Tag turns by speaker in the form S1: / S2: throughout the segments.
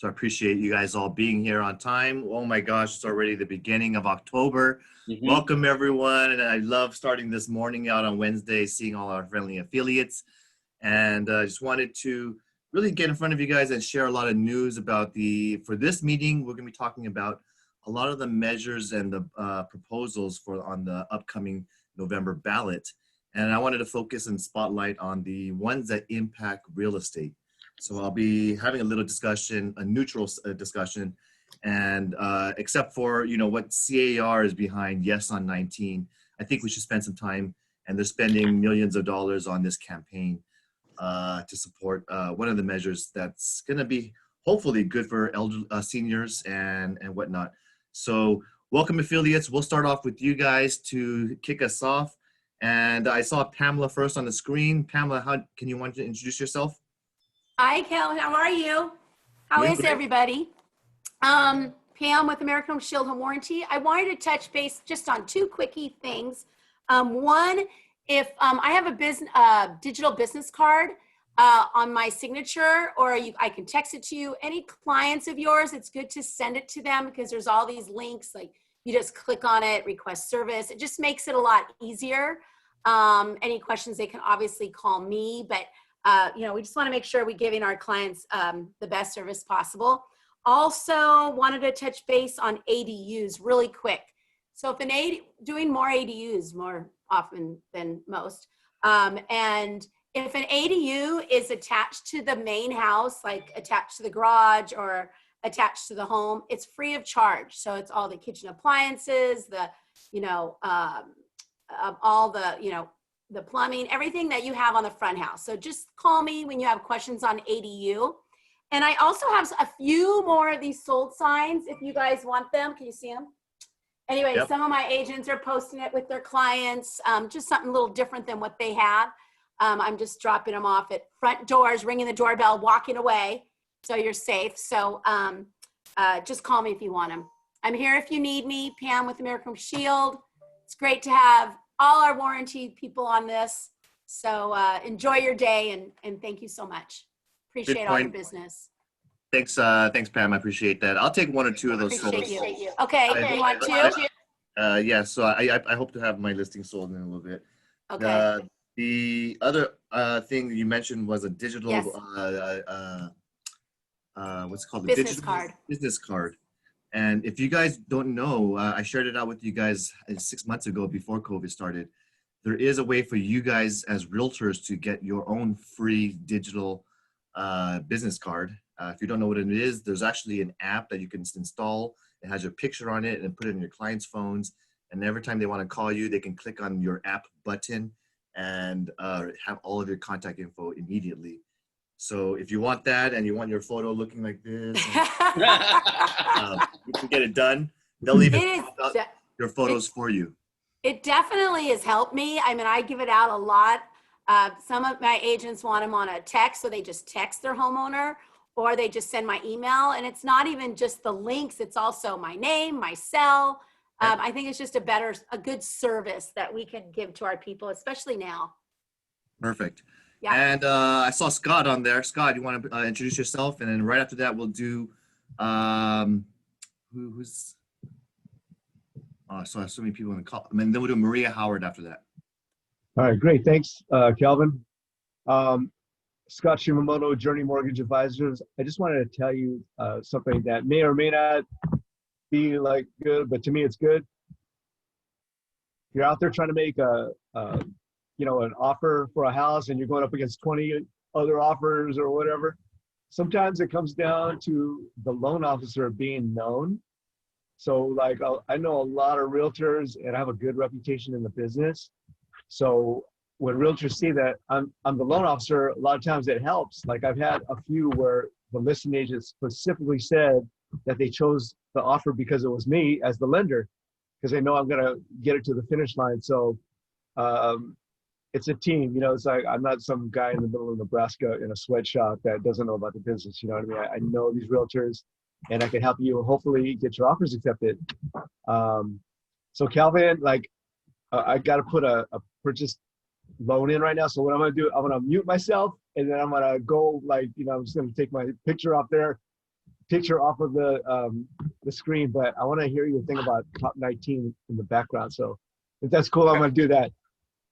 S1: So I appreciate you guys all being here on time. Oh my gosh, it's already the beginning of October. Welcome everyone. And I love starting this morning out on Wednesday, seeing all our friendly affiliates. And I just wanted to really get in front of you guys and share a lot of news about for this meeting, we're gonna be talking about a lot of the measures and the proposals on the upcoming November ballot. And I wanted to focus and spotlight on the ones that impact real estate. So I'll be having a little discussion, a neutral discussion, and except for, what CAR is behind Yes on 19, I think we should spend some time, and they're spending millions of dollars on this campaign to support one of the measures that's gonna be hopefully good for seniors and whatnot. So welcome affiliates. We'll start off with you guys to kick us off. And I saw Pamela first on the screen. Pamela, want to introduce yourself?
S2: Hi, Kel. How are you? How is everybody? Pam with American Home Shield Home Warranty. I wanted to touch base just on two quickie things. One, if I have a digital business card on my signature, or I can text it to you. Any clients of yours, it's good to send it to them because there's all these links. Like you just click on it, request service. It just makes it a lot easier. Any questions, they can obviously call me, but we just want to make sure we're giving our clients the best service possible. Also wanted to touch base on ADUs really quick. So if doing more ADUs more often than most, and if an ADU is attached to the main house, like attached to the garage or attached to the home, it's free of charge. So it's all the kitchen appliances, all the plumbing, everything that you have on the front house. So just call me when you have questions on ADU. And I also have a few more of these sold signs if you guys want them. Can you see them? Anyway, yep. Some of my agents are posting it with their clients, just something a little different than what they have. I'm just dropping them off at front doors, ringing the doorbell, walking away, so you're safe. So just call me if you want them. I'm here if you need me. Pam with American Home Shield. It's great to have all our warranty people on this. So enjoy your day and thank you so much. Appreciate all your business.
S1: Thanks, Pam. I appreciate that. I'll take one or two of those.
S2: Appreciate you. Okay, you want two?
S1: Yeah, so I hope to have my listing sold in a little bit.
S2: Okay.
S1: The other thing you mentioned was a digital,
S2: yes.
S1: What's it called?
S2: Business card.
S1: Business card. And if you guys don't know, I shared it out with you guys 6 months ago before COVID started. There is a way for you guys as realtors to get your own free digital business card. If you don't know what it is, there's actually an app that you can install. It has your picture on it and put it in your clients' phones. And every time they want to call you, they can click on your app button and have all of your contact info immediately. So if you want that and you want your photo looking like this, you can get it done. They'll even pop out your photos for you.
S2: It definitely has helped me. I mean, I give it out a lot. Some of my agents want them on a text, so they just text their homeowner, or they just send my email. And it's not even just the links, it's also my name, my cell. I think it's just a good service that we can give to our people, especially now.
S1: Perfect. Yeah. And I saw Scott on there. Scott, you want to introduce yourself? And then right after that, we'll do, who's, oh, I saw so many people in the call. And then we'll do Maria Howard after that.
S3: All right, great. Thanks, Calvin. Scott Shimamoto, Journey Mortgage Advisors. I just wanted to tell you something that may or may not be like good, but to me it's good. You're out there trying to make an offer for a house and you're going up against 20 other offers or whatever. Sometimes it comes down to the loan officer being known. So like I know a lot of realtors and I have a good reputation in the business. So when realtors see that I'm the loan officer, a lot of times it helps. Like I've had a few where the listing agent specifically said that they chose the offer because it was me as the lender, because they know I'm gonna get it to the finish line. So it's a team, it's like I'm not some guy in the middle of Nebraska in a sweatshop that doesn't know about the business, you know what I mean? I know these realtors and I can help you hopefully get your offers accepted. So Calvin, like I gotta put a purchase loan in right now. So what I'm gonna do, I'm gonna mute myself and then I'm gonna go I'm just gonna take my picture up there, picture off of the screen, but I want to hear your thing about top 19 in the background. So if that's cool, I'm going to do that.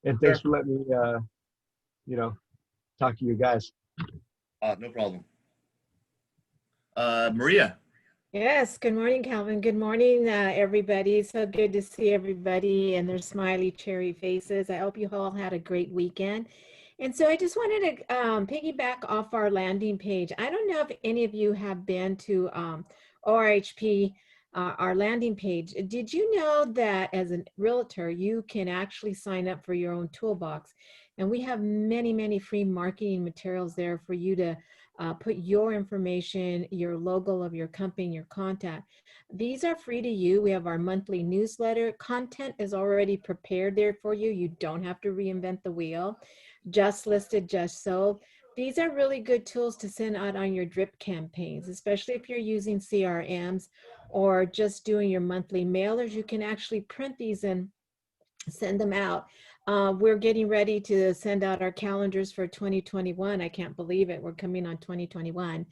S3: And thanks for letting me, talk to you guys.
S1: No problem. Maria.
S4: Yes, good morning, Calvin. Good morning, everybody. So good to see everybody and their smiley, cherry faces. I hope you all had a great weekend. And so I just wanted to piggyback off our landing page. I don't know if any of you have been to ORHP, our landing page. Did you know that as a realtor, you can actually sign up for your own toolbox? And we have many, many free marketing materials there for you to put your information, your logo of your company, your contact. These are free to you. We have our monthly newsletter. Content is already prepared there for you. You don't have to reinvent the wheel. Just listed, just sold. These are really good tools to send out on your drip campaigns, especially if you're using CRMs or just doing your monthly mailers. You can actually print these and send them out. We're getting ready to send out our calendars for 2021. I can't believe it. We're coming on 2021.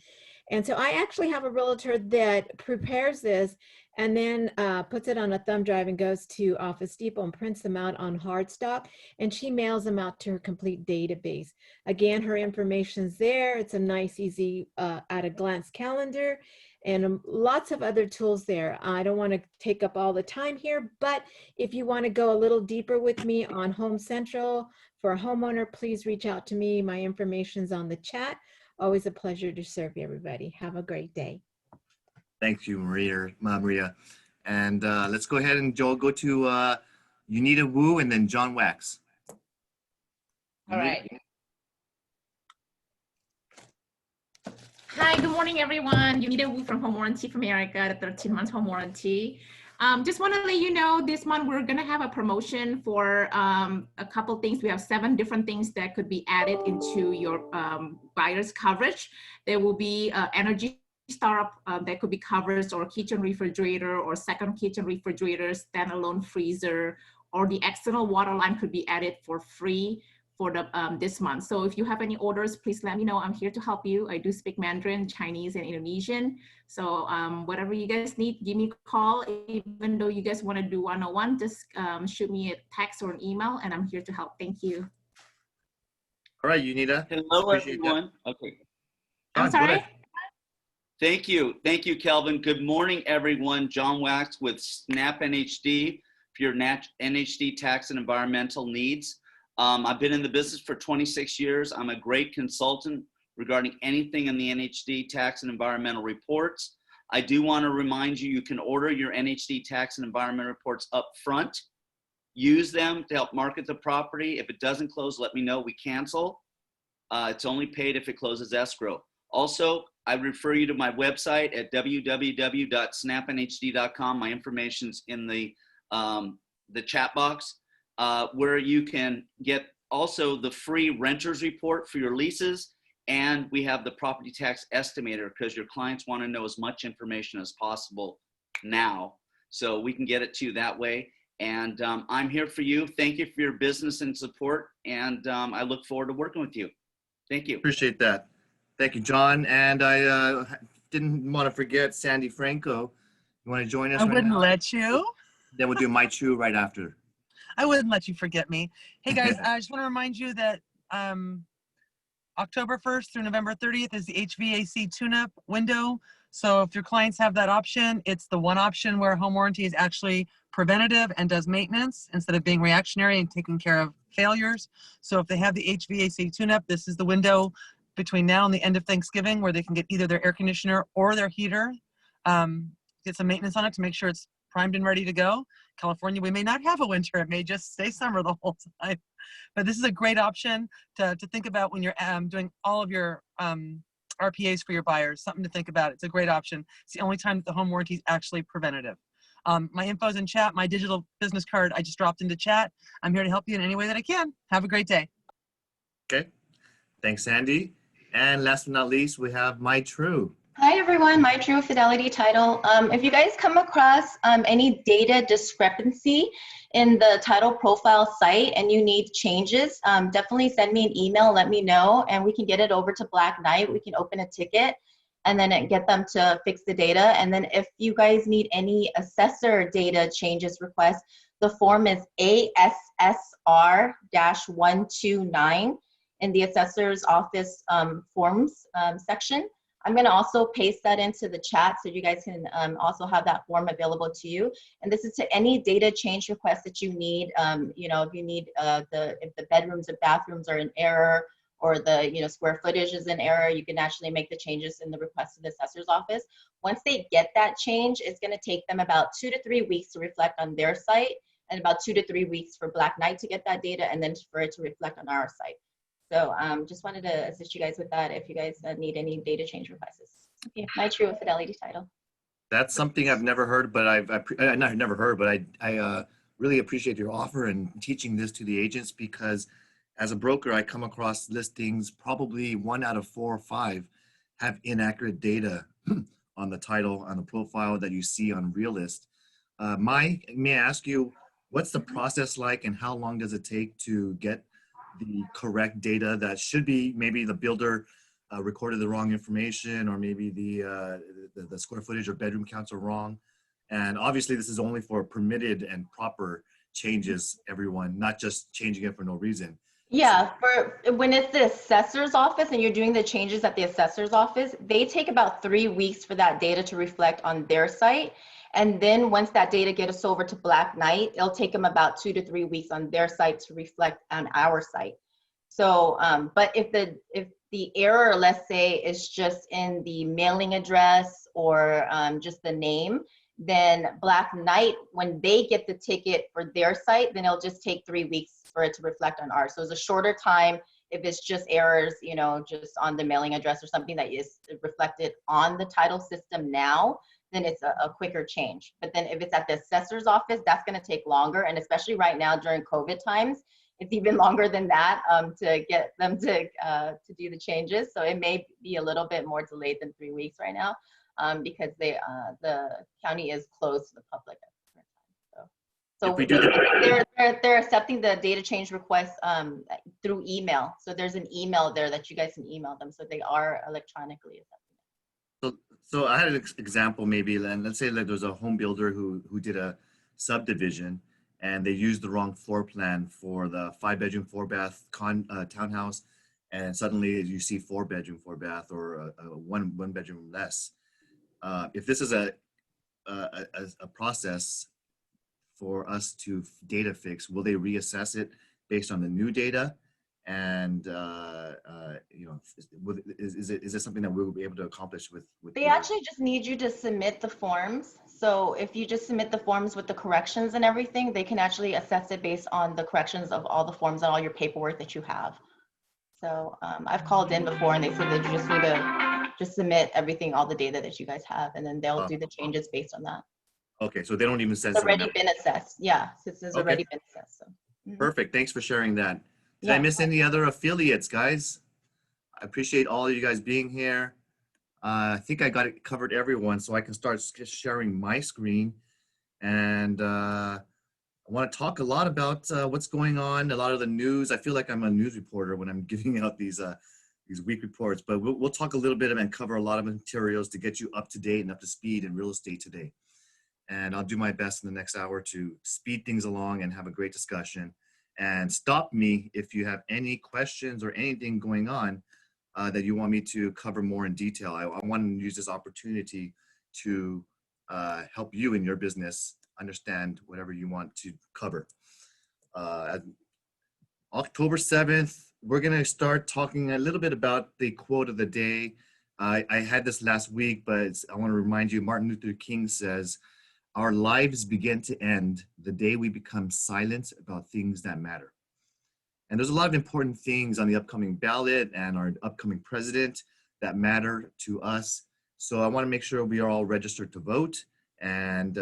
S4: And so I actually have a realtor that prepares this and then puts it on a thumb drive and goes to Office Depot and prints them out on hard stop, and she mails them out to her complete database. Again, her information's there. It's a nice, easy, at a glance calendar, and lots of other tools there. I don't want to take up all the time here, but if you want to go a little deeper with me on Home Central for a homeowner, please reach out to me. My information's on the chat. Always a pleasure to serve everybody. Have a great day.
S1: Thank you, Maria. And let's go ahead and Joel, go to Unita Wu and then John Wax.
S5: All right. Hi, good morning, everyone. Unita Wu from Home Warranty for America, the 13 months home warranty. Just want to let you know this month we're going to have a promotion for a couple things. We have 7 different things that could be added into your buyer's coverage. There will be energy startup that could be covered, or kitchen refrigerator, or second kitchen refrigerator, standalone freezer, or the external water line could be added for free for the this month. So if you have any orders, please let me know. I'm here to help you. I do speak Mandarin, Chinese, and Indonesian. So whatever you guys need, give me a call. Even though you guys want to do one-on-one, just shoot me a text or an email, and I'm here to help. Thank you.
S1: All right, Unita.
S6: Hello, everyone. Okay.
S5: I'm sorry?
S6: Thank you. Thank you, Kelvin. Good morning, everyone. John Wax with Snap NHD for your NHD tax and environmental needs. I've been in the business for 26 years. I'm a great consultant regarding anything in the NHD tax and environmental reports. I do want to remind you, you can order your NHD tax and environmental reports up front. Use them to help market the property. If it doesn't close, let me know. We cancel. It's only paid if it closes escrow. Also, I refer you to my website at www.snapnhd.com. My information's in the chat box, where you can get also the free renter's report for your leases. And we have the property tax estimator, because your clients want to know as much information as possible now. So we can get it to you that way. And I'm here for you. Thank you for your business and support. And I look forward to working with you. Thank you.
S1: Appreciate that. Thank you, John. And I didn't want to forget Sandy Franco. You want to join us?
S7: I wouldn't let you.
S1: Then we'll do My True right after.
S7: I wouldn't let you forget me. Hey guys, I just want to remind you that October 1st through November 30th is the HVAC tune-up window. So if your clients have that option, it's the one option where home warranty is actually preventative and does maintenance instead of being reactionary and taking care of failures. So if they have the HVAC tune-up, this is the window between now and the end of Thanksgiving where they can get either their air conditioner or their heater, get some maintenance on it to make sure it's primed and ready to go. California, we may not have a winter. It may just stay summer the whole time. But this is a great option to think about when you're doing all of your RPAs for your buyers. Something to think about. It's a great option. It's the only time that the home warranty is actually preventative. My info's in chat. My digital business card I just dropped into chat. I'm here to help you in any way that I can. Have a great day.
S1: Okay. Thanks, Sandy. And last but not least, we have My True.
S8: Hi everyone, My True Fidelity Title. If you guys come across any data discrepancy in the title profile site and you need changes, definitely send me an email, let me know, and we can get it over to Black Knight. We can open a ticket. and then get them to fix the data. And then if you guys need any assessor data changes requests, the form is ASSR-129 in the assessor's office forms section. I'm going to also paste that into the chat so you guys can also have that form available to you. And this is to any data change requests that you need. You know, if you need if the bedrooms or bathrooms are in error, or the square footage is in error, you can actually make the changes in the request to the assessor's office. Once they get that change, it's going to take them about 2 to 3 weeks to reflect on their site, and about 2 to 3 weeks for Black Knight to get that data, and then for it to reflect on our site. So just wanted to assist you guys with that if you guys need any data change requests. Okay, my true fidelity title.
S1: That's something I've never heard, but not never heard, but I really appreciate your offer and teaching this to the agents, because as a broker, I come across listings, probably 1 out of 4 or 5 have inaccurate data on the title, on the profile that you see on Realist. May I ask you, what's the process like, and how long does it take to get the correct data that should be, maybe the builder recorded the wrong information, or maybe the square footage or bedroom counts are wrong? And obviously this is only for permitted and proper changes, everyone, not just changing it for no reason.
S8: Yeah, for when it's the assessor's office and you're doing the changes at the assessor's office, they take about 3 weeks for that data to reflect on their site. And then once that data gets over to Black Knight, it'll take them about 2 to 3 weeks on their site to reflect on our site. So, but if the error, let's say, is just in the mailing address or just the name, then Black Knight, when they get the ticket for their site, then it'll just take 3 weeks for it to reflect on ours. So it's a shorter time if it's just errors, just on the mailing address or something that is reflected on the title system now, then it's a quicker change. But then if it's at the assessor's office, that's going to take longer. And especially right now during COVID times, it's even longer than that to get them to do the changes. So it may be a little bit more delayed than 3 weeks right now because the county is closed to the public at the current time. So they're accepting the data change requests through email. So there's an email there that you guys can email them. So they are electronically accepting it.
S1: So I had an example, maybe, and let's say that there's a home builder who did a subdivision, and they used the wrong floor plan for the 5-bedroom, 4-bath townhouse, and suddenly you see 4-bedroom, 4-bath, or a one bedroom less. If this is a process for us to data fix, will they reassess it based on the new data? And is it something that we'll be able to accomplish with
S8: they actually just need you to submit the forms. So if you just submit the forms with the corrections and everything, they can actually assess it based on the corrections of all the forms and all your paperwork that you have. So I've called in before and they said that you just need to just submit everything, all the data that you guys have, and then they'll do the changes based on that.
S1: Okay, so they don't even sense
S8: it's already been assessed. Yeah, since it's already been assessed. So.
S1: Perfect. Thanks for sharing that. Did I miss any other affiliates, guys? I appreciate all of you guys being here. I think I got it covered, everyone, so I can start sharing my screen. And I want to talk a lot about what's going on, a lot of the news. I feel like I'm a news reporter when I'm giving out these week reports, but we'll talk a little bit and cover a lot of materials to get you up to date and up to speed in real estate today. And I'll do my best in the next hour to speed things along and have a great discussion. And stop me if you have any questions or anything going on that you want me to cover more in detail. I want to use this opportunity to help you in your business understand whatever you want to cover. October 7th, we're going to start talking a little bit about the quote of the day. I had this last week, but I want to remind you, Martin Luther King says, "Our lives begin to end the day we become silent about things that matter." And there's a lot of important things on the upcoming ballot and our upcoming president that matter to us. So I want to make sure we are all registered to vote. And,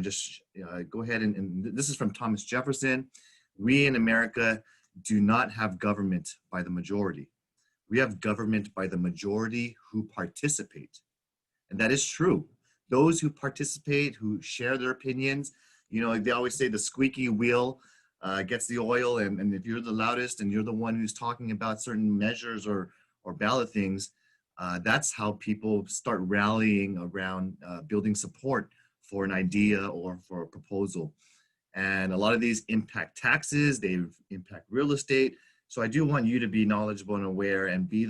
S1: just go ahead and this is from Thomas Jefferson. "We in America do not have government by the majority. We have government by the majority who participate." And that is true. Those who participate, who share their opinions, they always say the squeaky wheel gets the oil, and if you're the loudest and you're the one who's talking about certain measures or ballot things, That's how people start rallying around building support for an idea or for a proposal. And a lot of these impact taxes, they impact real estate. So I do want you to be knowledgeable and aware and be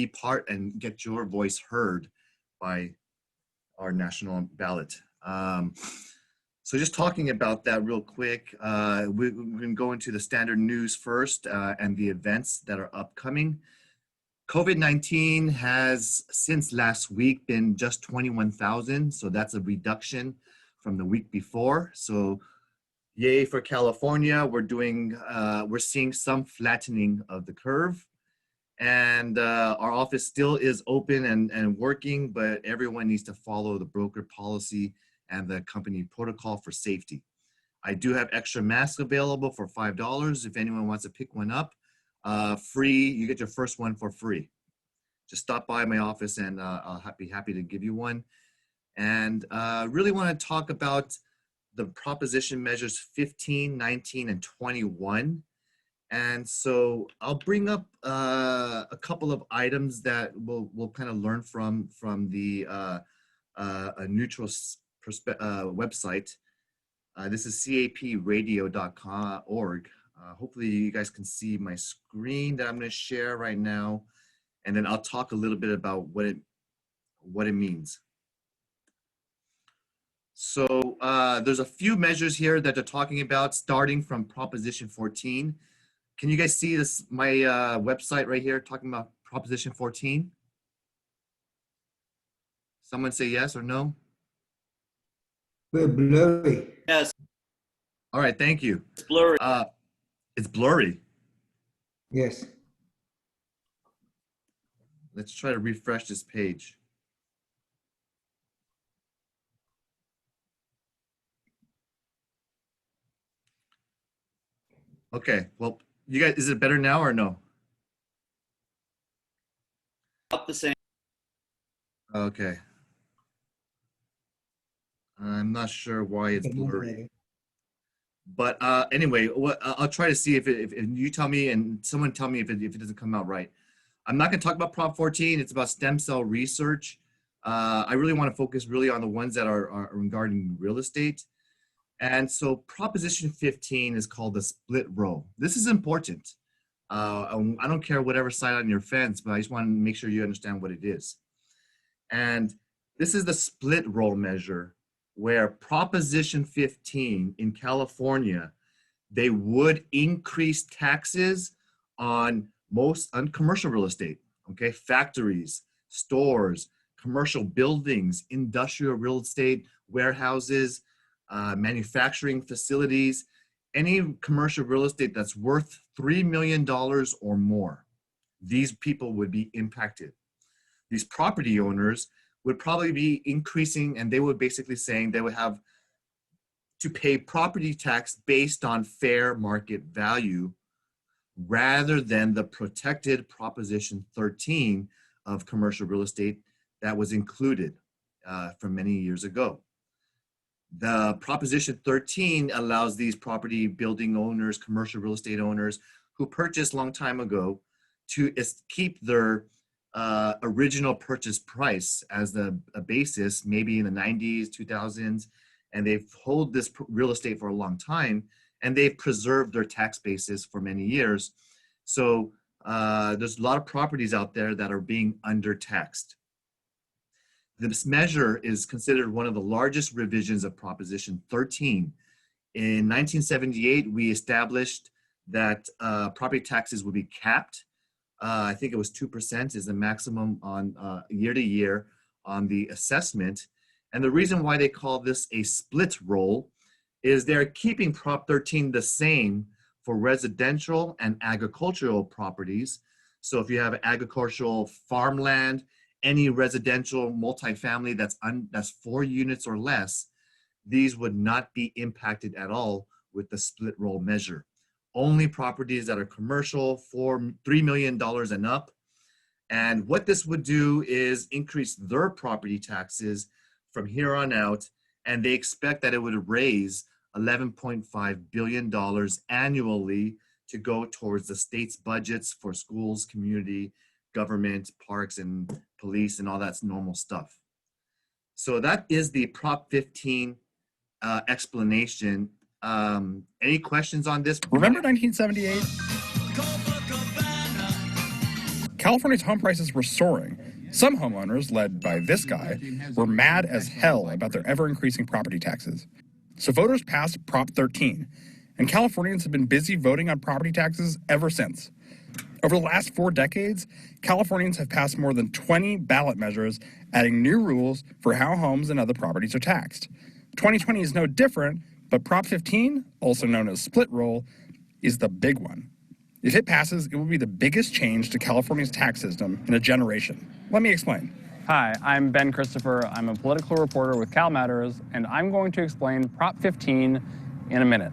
S1: part and get your voice heard by our national ballot. So just talking about that real quick, we're going to go into the standard news first and the events that are upcoming. COVID-19 has since last week been just 21,000. So that's a reduction from the week before. So yay for California. We're seeing some flattening of the curve. And our office still is open and working, but everyone needs to follow the broker policy and the company protocol for safety. I do have extra masks available for $5 if anyone wants to pick one up. Free, you get your first one for free. Just stop by my office and I'll be happy to give you one. And really want to talk about the proposition measures 15, 19, and 21. And so I'll bring up a couple of items that we'll kind of learn from the a neutral website. This is capradio.org. Hopefully you guys can see my screen that I'm going to share right now, and then I'll talk a little bit about what it means. So there's a few measures here that they're talking about, starting from Proposition 14. Can you guys see this? My website right here talking about Proposition 14. Someone say yes or no.
S9: We're blurry.
S6: Yes,
S1: All right, thank you.
S6: it's blurry.
S1: It's blurry.
S9: Yes.
S1: Let's try to refresh this page. Okay, well, you guys, is it better now or no?
S6: Up the same.
S1: Okay. I'm not sure why it's blurry. But anyway, I'll try to see if you tell me and someone tell me if it doesn't come out right. I'm not going to talk about Prop 14. It's about stem cell research. I really want to focus really on the ones that are regarding real estate. And so Proposition 15 is called the split roll. This is important. I don't care whatever side on your fence, but I just want to make sure you understand what it is. And this is the split roll measure where Proposition 15 in California, they would increase taxes on commercial real estate, okay? Factories, stores, commercial buildings, industrial real estate, warehouses, manufacturing facilities, any commercial real estate that's worth $3 million or more. These people would be impacted. These property owners would probably be increasing, and they would basically saying they would have to pay property tax based on fair market value rather than the protected Proposition 13 of commercial real estate that was included from many years ago. The Proposition 13 allows these property building owners, commercial real estate owners who purchased a long time ago to keep their original purchase price as a basis, maybe in the 90s, 2000s, and they've held this real estate for a long time, and they've preserved their tax basis for many years. So there's a lot of properties out there that are being undertaxed. This measure is considered one of the largest revisions of Proposition 13. In 1978, we established that property taxes would be capped. I think it was 2% is the maximum on year to year on the assessment. And the reason why they call this a split roll is they're keeping Prop 13 the same for residential and agricultural properties. So if you have agricultural farmland, any residential multifamily that's 4 units or less, these would not be impacted at all with the split roll measure. Only properties that are commercial for $3 million and up. And what this would do is increase their property taxes from here on out. And they expect that it would raise $11.5 billion annually to go towards the state's budgets for schools, community, government, parks, and police, and all that's normal stuff. So that is the Prop 15 explanation. Any questions on this?
S10: Remember 1978? California's home prices were soaring. Some homeowners, led by this guy, were mad as hell about their ever-increasing property taxes. So voters passed Prop 13, and Californians have been busy voting on property taxes ever since. Over the last 4 decades, Californians have passed more than 20 ballot measures adding new rules for how homes and other properties are taxed. 2020 is no different, but Prop 15, also known as split roll, is the big one. If it passes, it will be the biggest change to California's tax system in a generation. Let me explain.
S11: Hi, I'm Ben Christopher. I'm a political reporter with Cal Matters, and I'm going to explain Prop 15 in a minute.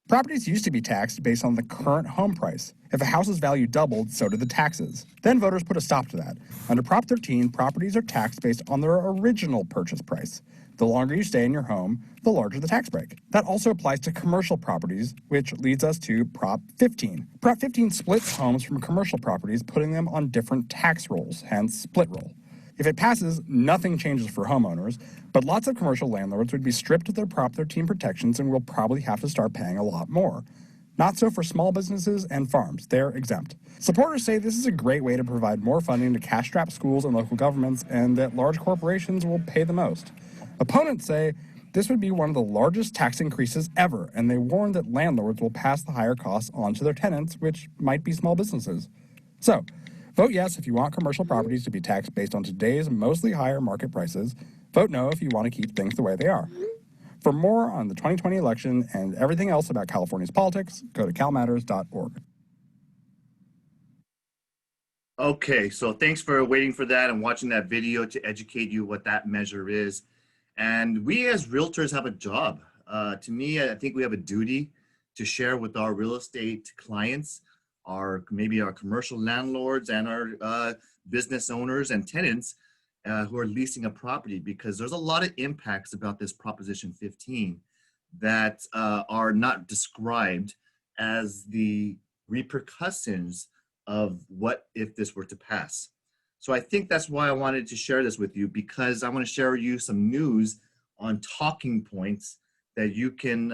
S10: Properties used to be taxed based on the current home price. If a house's value doubled, so did the taxes. Then voters put a stop to that. Under Prop 13, properties are taxed based on their original purchase price. The longer you stay in your home, the larger the tax break. That also applies to commercial properties, which leads us to Prop 15. Prop 15 splits homes from commercial properties, putting them on different tax rolls, hence split roll. If it passes, nothing changes for homeowners, but lots of commercial landlords would be stripped of their Prop 13 protections and will probably have to start paying a lot more. Not so for small businesses and farms. They're exempt. Supporters say this is a great way to provide more funding to cash-strapped schools and local governments, and that large corporations will pay the most. Opponents say this would be one of the largest tax increases ever, and they warn that landlords will pass the higher costs on to their tenants, which might be small businesses. So, vote yes if you want commercial properties to be taxed based on today's mostly higher market prices. Vote no if you want to keep things the way they are. For more on the 2020 election and everything else about California's politics, go to calmatters.org.
S1: Okay, so thanks for waiting for that and watching that video to educate you what that measure is. And we as realtors have a job. To me, I think we have a duty to share with our real estate clients, maybe our commercial landlords and our business owners and tenants who are leasing a property, because there's a lot of impacts about this Proposition 15 that are not described as the repercussions of what if this were to pass. So I think that's why I wanted to share this with you, because I want to share you some news on talking points that you can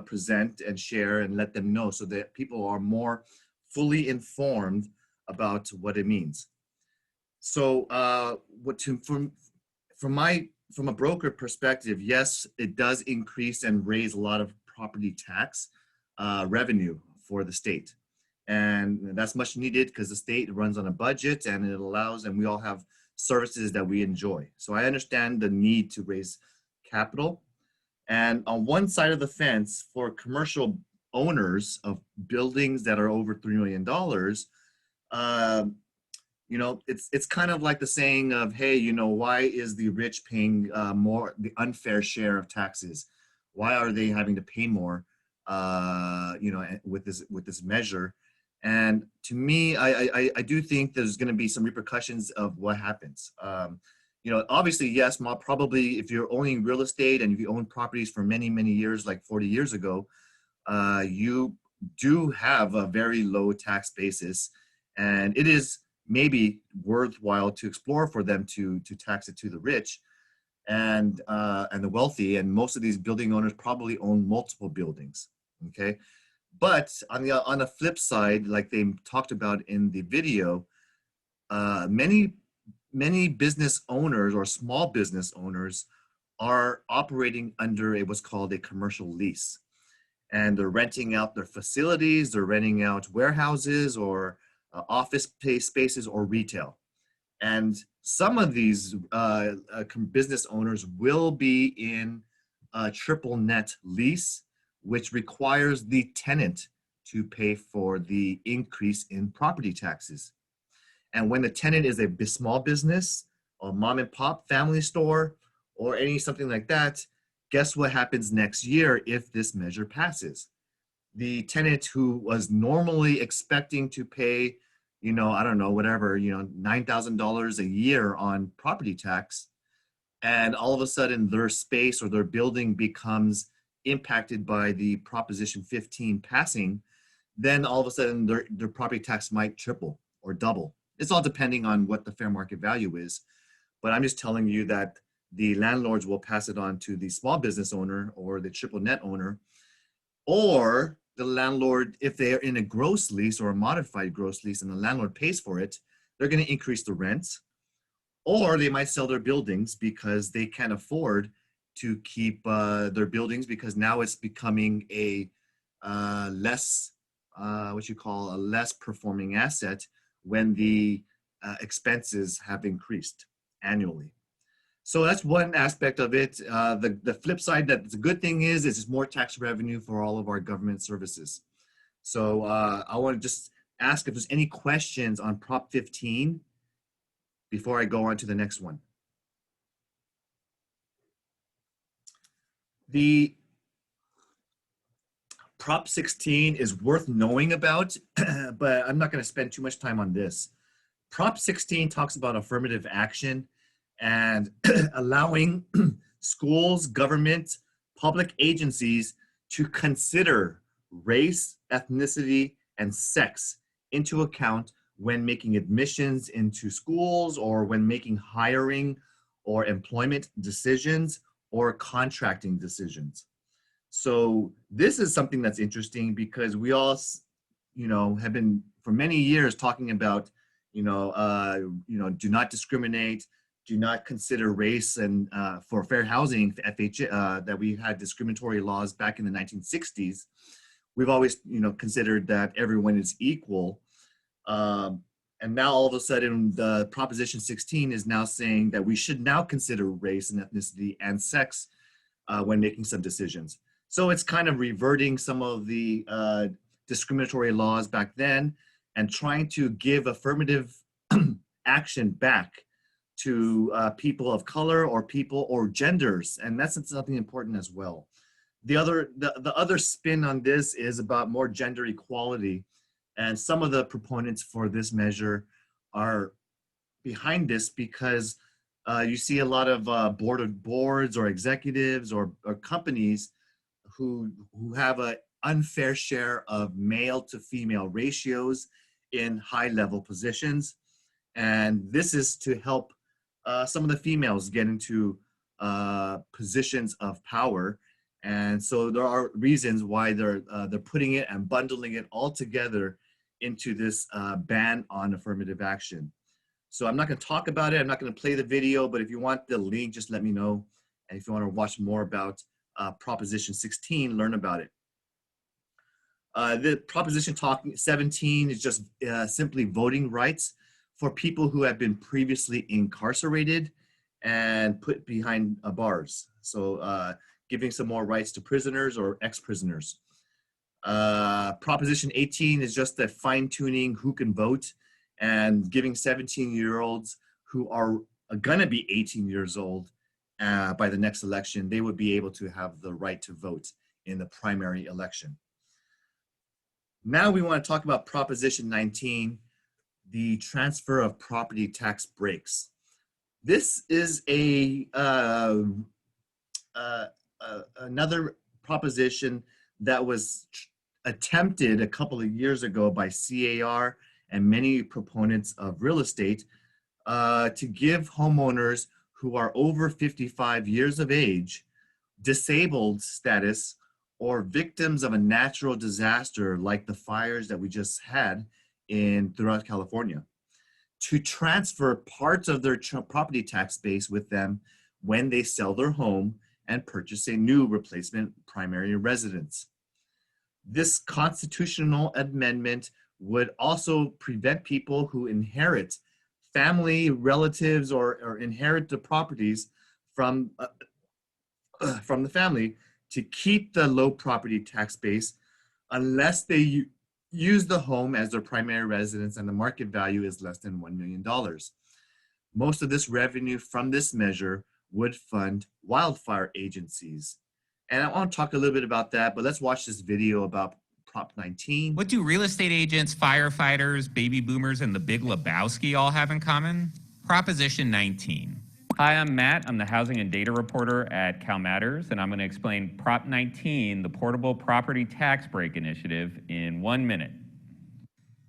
S1: present and share and let them know so that people are more fully informed about what it means. So from a broker perspective, yes, it does increase and raise a lot of property tax revenue for the state. And that's much needed because the state runs on a budget and it allows, and we all have services that we enjoy. So I understand the need to raise capital. And on one side of the fence, for commercial owners of buildings that are over $3 million, you know, it's kind of like the saying of, hey, you know, why is the rich paying more, the unfair share of taxes? Why are they having to pay more, you know, with this measure? And to me, I do think there's going to be some repercussions of what happens. You know, obviously, yes, probably if you're owning real estate and if you own properties for many, many years, like 40 years ago, you do have a very low tax basis. And it is maybe worthwhile to explore for them to tax it to the rich and the wealthy. And most of these building owners probably own multiple buildings, okay? But on the flip side, like they talked about in the video, many business owners or small business owners are operating under what's called a commercial lease. And they're renting out their facilities, they're renting out warehouses or office spaces or retail. And some of these business owners will be in a triple net lease, which requires the tenant to pay for the increase in property taxes. And when the tenant is a small business, a mom and pop family store, or something like that, guess what happens next year if this measure passes? The tenant who was normally expecting to pay, you know, I don't know, whatever, you know, $9,000 a year on property tax, and all of a sudden their space or their building becomes impacted by the Proposition 15 passing, then all of a sudden their property tax might triple or double. It's all depending on what the fair market value is. But I'm just telling you that the landlords will pass it on to the small business owner or the triple net owner, or the landlord, if they are in a gross lease or a modified gross lease and the landlord pays for it, they're going to increase the rents, or they might sell their buildings because they can't afford to keep their buildings, because now it's becoming a less, what you call a less performing asset when the expenses have increased annually. So that's one aspect of it. The flip side, that the good thing is it's more tax revenue for all of our government services. So I want to just ask if there's any questions on Prop 15 before I go on to the next one. The Prop 16 is worth knowing about, but I'm not going to spend too much time on this. Prop 16 talks about affirmative action and allowing schools, government, public agencies to consider race, ethnicity, and sex into account when making admissions into schools, or when making hiring or employment decisions or contracting decisions. So this is something that's interesting, because we all, have been for many years talking about, do not discriminate, do not consider race, and for fair housing, FHA, that we had discriminatory laws back in the 1960s. We've always, considered that everyone is equal. And now all of a sudden, the Proposition 16 is now saying that we should now consider race and ethnicity and sex when making some decisions. So it's kind of reverting some of the discriminatory laws back then and trying to give affirmative action back to people of color or people or genders. And that's something important as well. The other spin on this is about more gender equality. And some of the proponents for this measure are behind this because you see a lot of boards or executives or companies who have an unfair share of male to female ratios in high level positions. And this is to help some of the females get into positions of power. And so there are reasons why they're putting it and bundling it all together into this ban on affirmative action. So I'm not going to talk about it. I'm not going to play the video, but if you want the link, just let me know. And if you want to watch more about Proposition 16, learn about it. The Proposition 17 is just simply voting rights for people who have been previously incarcerated and put behind bars. So giving some more rights to prisoners or ex-prisoners. Proposition 18 is just the fine-tuning who can vote and giving 17-year-olds who are gonna be 18 years old by the next election, they would be able to have the right to vote in the primary election. Now we want to talk about Proposition 19, the transfer of property tax breaks. This is another proposition that was attempted a couple of years ago by CAR and many proponents of real estate to give homeowners who are over 55 years of age, disabled status, or victims of a natural disaster like the fires that we just had throughout California, to transfer parts of their property tax base with them when they sell their home and purchase a new replacement primary residence. This constitutional amendment would also prevent people who inherit family, relatives, or inherit the properties from the family to keep the low property tax base unless they use the home as their primary residence and the market value is less than $1 million. Most of this revenue from this measure would fund wildfire agencies. And I want to talk a little bit about that, but let's watch this video about Prop 19.
S12: What do real estate agents, firefighters, baby boomers, and the Big Lebowski all have in common? Proposition 19.
S11: Hi, I'm Matt. I'm the housing and data reporter at CalMatters, and I'm going to explain Prop 19, the Portable Property Tax Break Initiative, in 1 minute.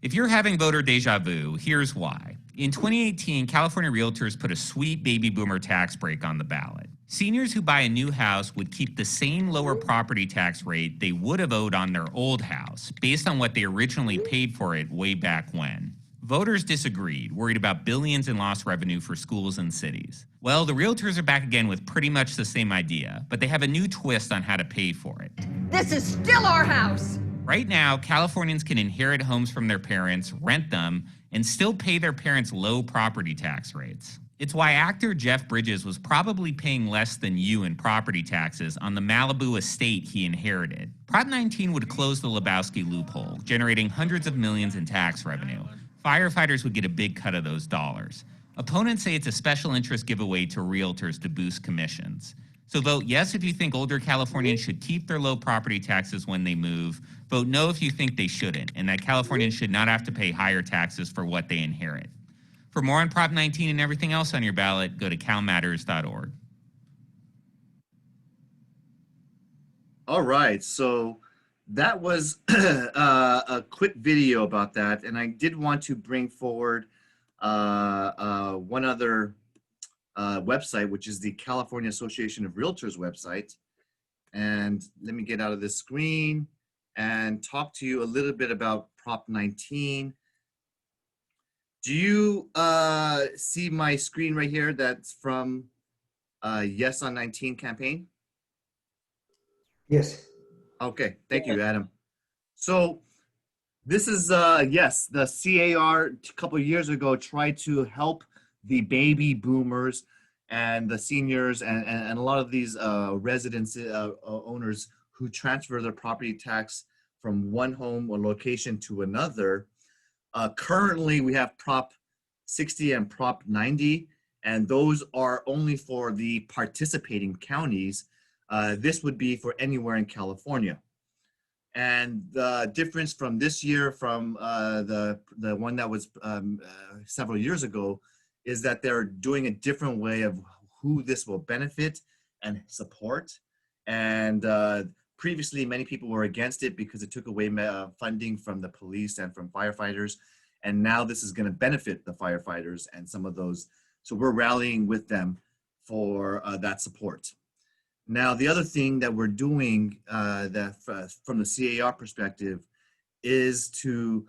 S12: If you're having voter deja vu, here's why. In 2018, California Realtors put a sweet baby boomer tax break on the ballot. Seniors who buy a new house would keep the same lower property tax rate they would have owed on their old house based on what they originally paid for it way back when. Voters disagreed, worried about billions in lost revenue for schools and cities. Well, the Realtors are back again with pretty much the same idea, but they have a new twist on how to pay for it.
S13: This is still our house!
S12: Right now, Californians can inherit homes from their parents, rent them, and still pay their parents' low property tax rates. It's why actor Jeff Bridges was probably paying less than you in property taxes on the Malibu estate he inherited. Prop 19 would close the Lebowski loophole, generating hundreds of millions in tax revenue. Firefighters would get a big cut of those dollars. Opponents say it's a special interest giveaway to realtors to boost commissions. So vote yes if you think older Californians should keep their low property taxes when they move. Vote no if you think they shouldn't, and that Californians should not have to pay higher taxes for what they inherit. For more on Prop 19 and everything else on your ballot, go to calmatters.org.
S1: All right, so that was a quick video about that, and I did want to bring forward one other website, which is the California Association of Realtors website. And let me get out of this screen and talk to you a little bit about Prop 19. Do you see my screen right here? That's from Yes on 19 campaign?
S9: Yes.
S1: Okay, thank you, Adam. So this is, yes, the CAR a couple of years ago tried to help the baby boomers and the seniors and a lot of these residents, owners who transfer their property tax from one home or location to another. Currently, we have Prop 60 and Prop 90, and those are only for the participating counties. This would be for anywhere in California. And the difference from this year from the one that was several years ago is that they're doing a different way of who this will benefit and support. And previously, many people were against it because it took away funding from the police and from firefighters. And now this is going to benefit the firefighters and some of those. So we're rallying with them for that support. Now, the other thing that we're doing that from the CAR perspective is to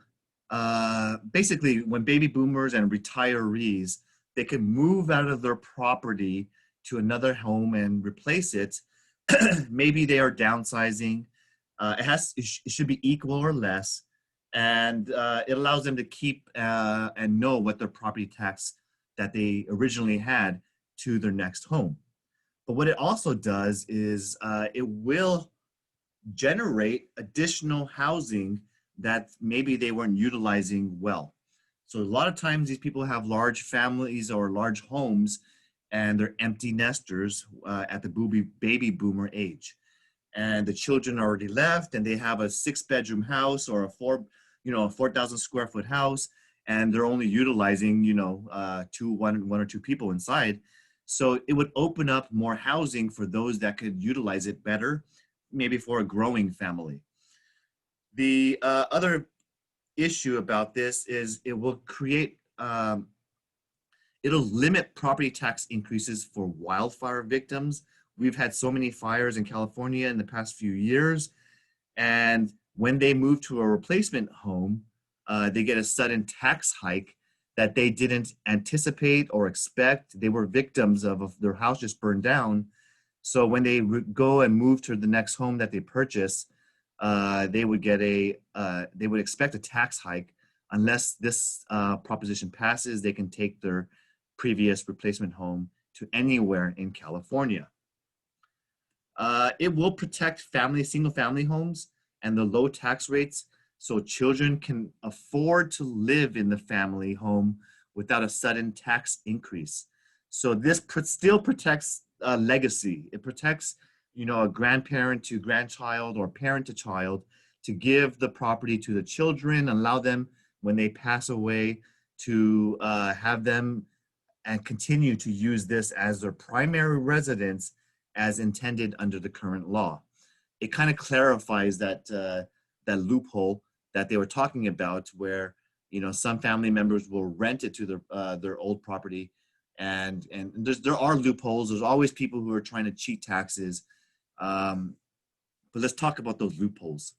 S1: basically, when baby boomers and retirees, they can move out of their property to another home and replace it. Maybe they are downsizing. It should be equal or less, and it allows them to keep and know what their property tax that they originally had to their next home. But what it also does is it will generate additional housing that maybe they weren't utilizing well. So a lot of times these people have large families or large homes and they're empty nesters at the baby boomer age. And the children are already left and they have a 6-bedroom house or a 4,000 square foot house, and they're only utilizing, one or two people inside. So it would open up more housing for those that could utilize it better, maybe for a growing family. The other issue about this is it will create, it'll limit property tax increases for wildfire victims. We've had so many fires in California in the past few years, and when they move to a replacement home, they get a sudden tax hike that they didn't anticipate or expect. They were victims of their house just burned down. So when they go and move to the next home that they purchase, they would expect a tax hike. Unless this proposition passes, they can take their previous replacement home to anywhere in California. It will protect single family homes and the low tax rates, so children can afford to live in the family home without a sudden tax increase. So this still protects legacy. It protects, a grandparent to grandchild or parent to child to give the property to the children, allow them when they pass away to have them and continue to use this as their primary residence as intended under the current law. It kind of clarifies that loophole that they were talking about, where You know, some family members will rent it to their old property, and there are loopholes. There's always people who are trying to cheat taxes. But let's talk about those loopholes.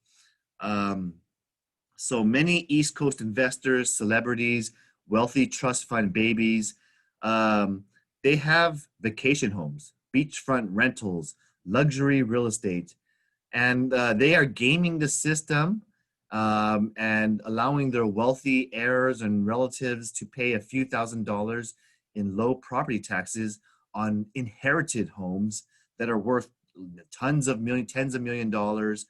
S1: So many East Coast investors, celebrities, wealthy trust fund babies, they have vacation homes, beachfront rentals, luxury real estate, and they are gaming the system and allowing their wealthy heirs and relatives to pay a few $1,000s in low property taxes on inherited homes that are worth tens of million dollars.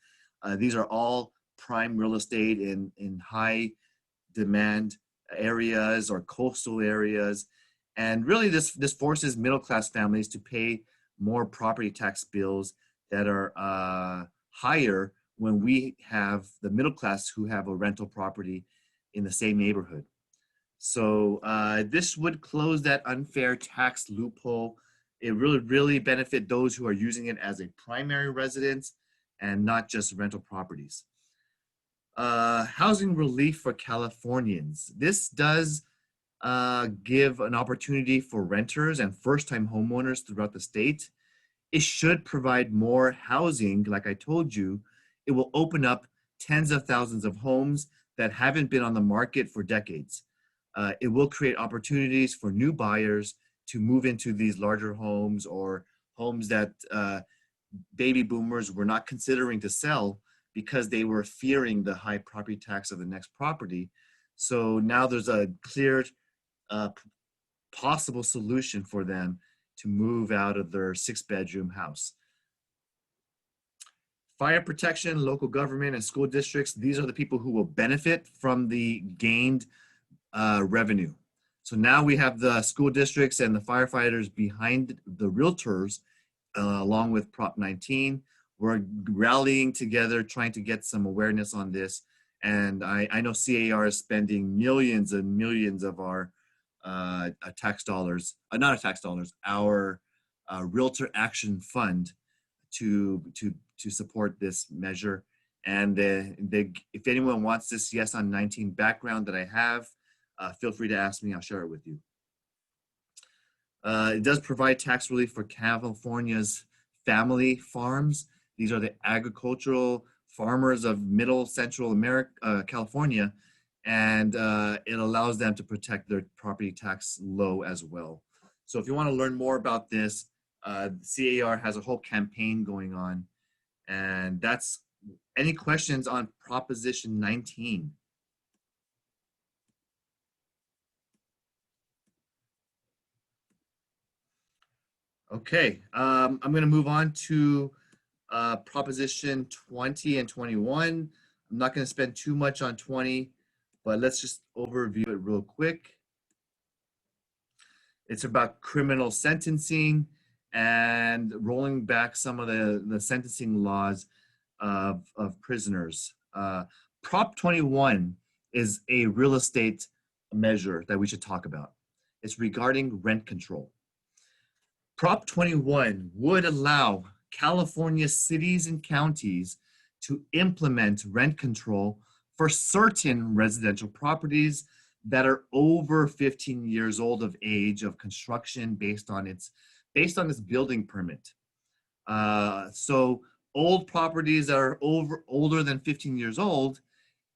S1: These are all prime real estate in high demand areas or coastal areas. And really this forces middle-class families to pay more property tax bills that are higher when we have the middle class who have a rental property in the same neighborhood. So this would close that unfair tax loophole. It really benefit those who are using it as a primary residence and not just rental properties. Housing relief for Californians. This does give an opportunity for renters and first-time homeowners throughout the state. It should provide more housing. Like I told you, it will open up tens of thousands of homes that haven't been on the market for decades. It will create opportunities for new buyers to move into these larger homes or homes that baby boomers were not considering to sell because they were fearing the high property tax of the next property. So now there's a clear possible solution for them to move out of their 6-bedroom house. Fire protection, local government, and school districts, these are the people who will benefit from the gained revenue. So now we have the school districts and the firefighters behind the realtors, along with Prop 19. We're rallying together, trying to get some awareness on this. And I know CAR is spending millions and millions of our tax dollars, our Realtor Action Fund to support this measure. And if anyone wants this Yes on 19 background that I have, feel free to ask me, I'll share it with you. It does provide tax relief for California's family farms. These are the agricultural farmers of middle central America, California, and it allows them to protect their property tax low as well. So if you want to learn more about this, CAR has a whole campaign going on, and that's any questions on Proposition 19. Okay, I'm going to move on to Proposition 20 and 21. I'm not going to spend too much on 20, but let's just overview it real quick. It's about criminal sentencing and rolling back some of the sentencing laws of prisoners. Prop 21 is a real estate measure that we should talk about. It's regarding rent control. Prop 21 would allow California cities and counties to implement rent control for certain residential properties that are over 15 years old of age of construction based on its building permit. So old properties that are older than 15 years old,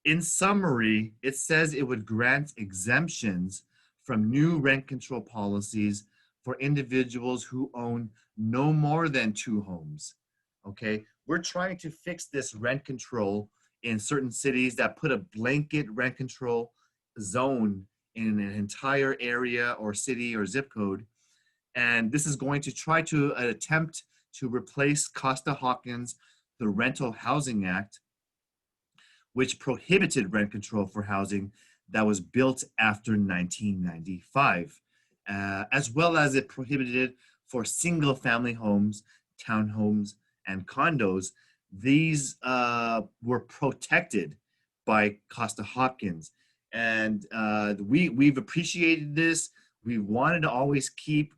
S1: in summary, it says it would grant exemptions from new rent control policies for individuals who own no more than 2 homes. Okay, we're trying to fix this rent control in certain cities that put a blanket rent control zone in an entire area or city or zip code. And this is going to try to attempt to replace Costa-Hawkins, the Rental Housing Act, which prohibited rent control for housing that was built after 1995. As well as it prohibited for single family homes, townhomes, and condos. These were protected by Costa-Hawkins. And we've appreciated this. We wanted to always keep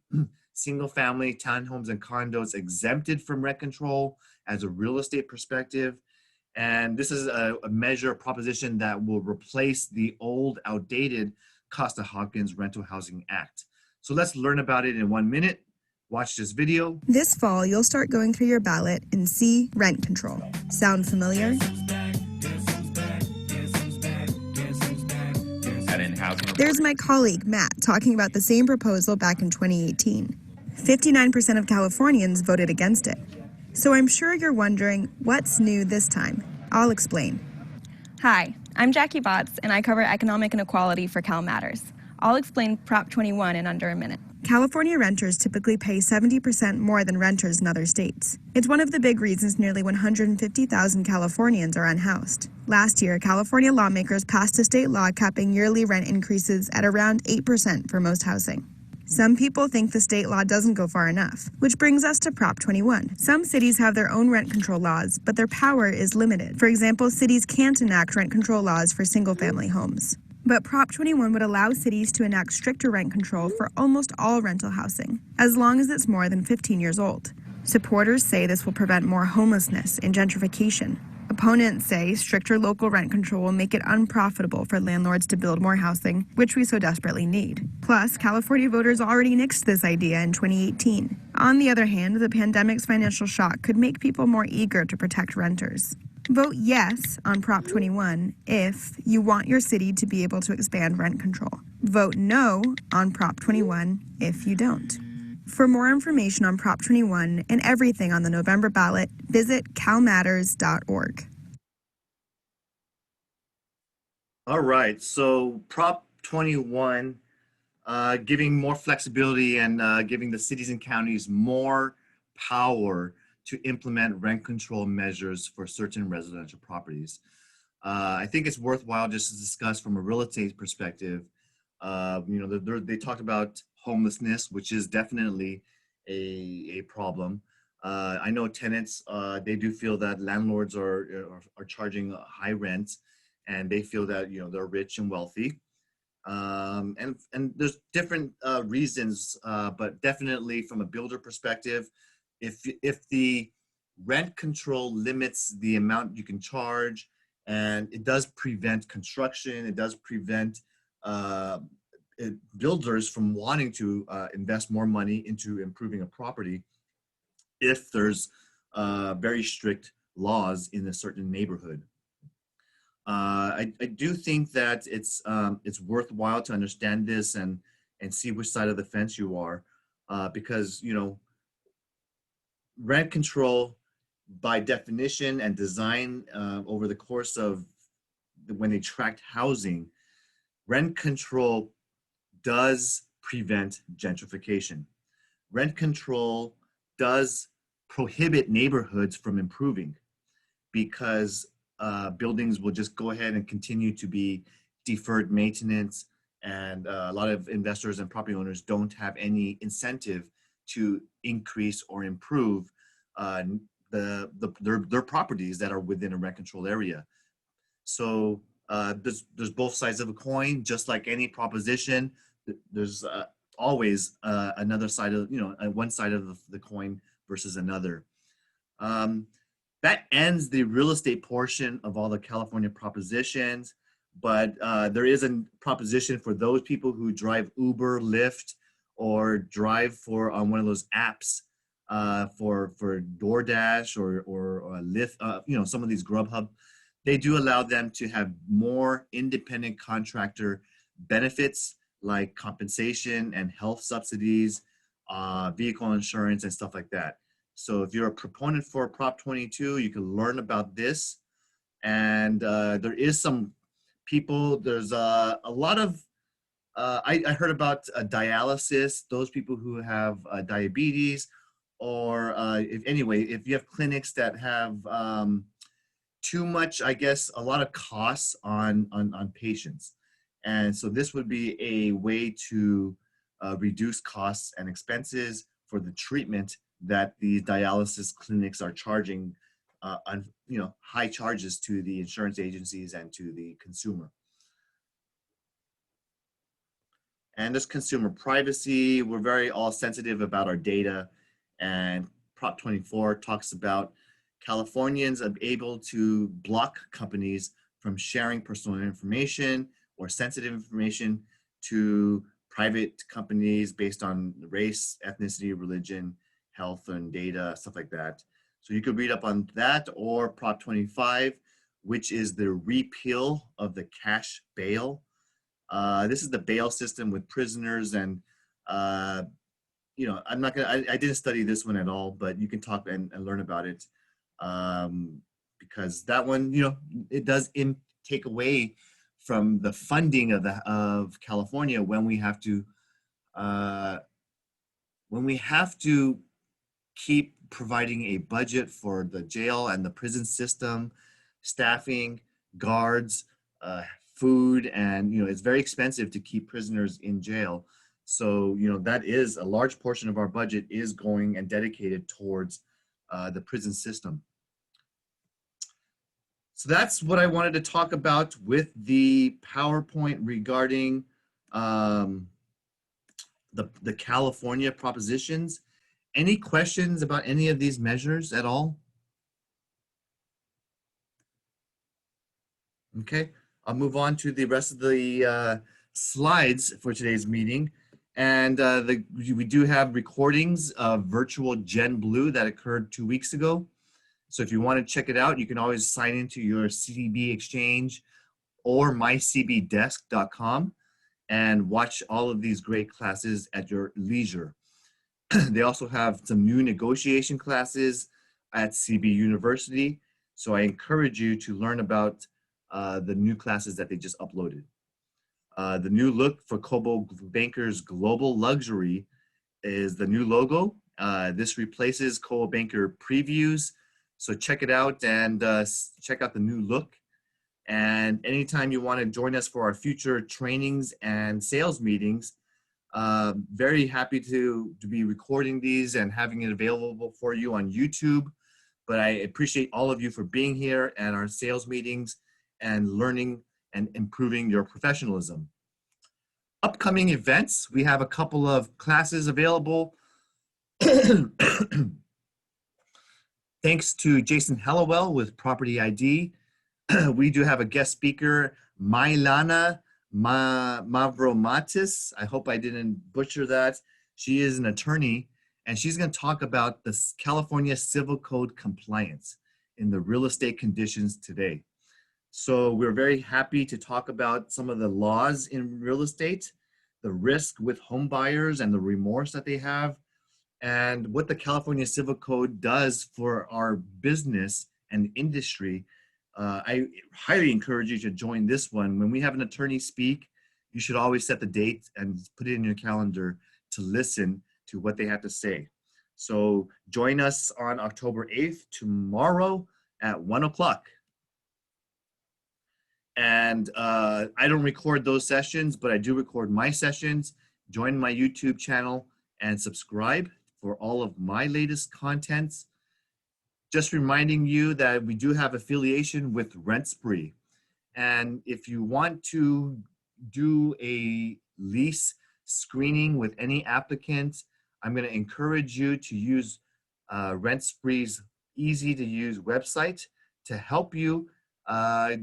S1: single family, townhomes, and condos exempted from rent control as a real estate perspective. And this is a measure proposition that will replace the old, outdated Costa-Hawkins Rental Housing Act. So let's learn about it in 1 minute. Watch this video.
S14: This fall, you'll start going through your ballot and see rent control. Sound familiar? There's my colleague, Matt, talking about the same proposal back in 2018. 59% of Californians voted against it. So I'm sure you're wondering, what's new this time? I'll explain.
S15: Hi, I'm Jackie Botts, and I cover economic inequality for Cal Matters. I'll explain Prop 21 in under a minute.
S14: California renters typically pay 70% more than renters in other states. It's one of the big reasons nearly 150,000 Californians are unhoused. Last year, California lawmakers passed a state law capping yearly rent increases at around 8% for most housing. Some people think the state law doesn't go far enough, which brings us to Prop 21. Some cities have their own rent control laws, but their power is limited. For example, cities can't enact rent control laws for single-family homes. But Prop 21 would allow cities to enact stricter rent control for almost all rental housing, as long as it's more than 15 years old. Supporters say this will prevent more homelessness and gentrification. Opponents say stricter local rent control will make it unprofitable for landlords to build more housing, which we so desperately need. Plus, California voters already nixed this idea in 2018. On the other hand, the pandemic's financial shock could make people more eager to protect renters. Vote yes on Prop 21 if you want your city to be able to expand rent control. Vote no on Prop 21 if you don't. For more information on Prop 21 and everything on the November ballot, visit calmatters.org.
S1: All right, so Prop 21, giving more flexibility and giving the cities and counties more power to implement rent control measures for certain residential properties. I think it's worthwhile just to discuss from a real estate perspective. They talked about homelessness, which is definitely a problem. I know tenants, they do feel that landlords are charging high rent, and they feel that they're rich and wealthy. And there's different reasons, but definitely from a builder perspective, if the rent control limits the amount you can charge, and it does prevent construction, it does prevent builders from wanting to invest more money into improving a property if there's very strict laws in a certain neighborhood. I do think that it's worthwhile to understand this and see which side of the fence you are, because rent control by definition and design over the course of when they tracked housing, rent control does prevent gentrification. Rent control does prohibit neighborhoods from improving because buildings will just go ahead and continue to be deferred maintenance, and a lot of investors and property owners don't have any incentive to increase or improve their properties that are within a rent control area. So there's both sides of a coin. Just like any proposition, there's always another side of, one side of the coin versus another. That ends the real estate portion of all the California propositions, but there is a proposition for those people who drive Uber, Lyft, or drive for on one of those apps for DoorDash or Lyft, some of these Grubhub. They do allow them to have more independent contractor benefits like compensation and health subsidies, vehicle insurance, and stuff like that. So if you're a proponent for Prop 22, you can learn about this. And there is some people, there's a lot of, I heard about dialysis, those people who have diabetes, or if you have clinics that have too much, I guess, a lot of costs on patients. And so this would be a way to reduce costs and expenses for the treatment that these dialysis clinics are charging high charges to the insurance agencies and to the consumer. And there's consumer privacy. We're very all sensitive about our data, and Prop 24 talks about Californians are able to block companies from sharing personal information or sensitive information to private companies based on race, ethnicity, religion, health, and data, stuff like that. So you could read up on that, or Prop 25, which is the repeal of the cash bail. This is the bail system with prisoners, and you know, I'm not gonna. I didn't study this one at all, but you can talk and learn about it, because that one, you know, it does take away from the funding of California when we have to keep providing a budget for the jail and the prison system, staffing, guards, food, and, you know, it's very expensive to keep prisoners in jail. So, you know, that is a large portion of our budget is going and dedicated towards the prison system. So that's what I wanted to talk about with the PowerPoint regarding the California propositions. Any questions about any of these measures at all? Okay, I'll move on to the rest of the slides for today's meeting. And we do have recordings of virtual Gen Blue that occurred 2 weeks ago. So if you want to check it out, you can always sign into your CB Exchange or mycbdesk.com and watch all of these great classes at your leisure. They also have some new negotiation classes at CB University. So I encourage you to learn about the new classes that they just uploaded. The new look for Cobo Banker's Global Luxury is the new logo. This replaces Cobo Banker Previews. So check it out and check out the new look. And anytime you want to join us for our future trainings and sales meetings, very happy to be recording these and having it available for you on YouTube. But I appreciate all of you for being here at our sales meetings and learning and improving your professionalism. Upcoming events, we have a couple of classes available. Thanks to Jason Hallowell with Property ID. We do have a guest speaker, Mailana Mavromatis. I hope I didn't butcher that. She is an attorney, and she's going to talk about the California Civil Code compliance in the real estate conditions today. So we're very happy to talk about some of the laws in real estate, the risk with home buyers and the remorse that they have, and what the California Civil Code does for our business and industry. I highly encourage you to join this one. When we have an attorney speak, you should always set the date and put it in your calendar to listen to what they have to say. So join us on October 8th, tomorrow at 1 o'clock. And I don't record those sessions, but I do record my sessions. Join my YouTube channel and subscribe for all of my latest contents. Just reminding you that we do have affiliation with Rent Spree. And if you want to do a lease screening with any applicant, I'm going to encourage you to use Rent Spree's easy to use website to help you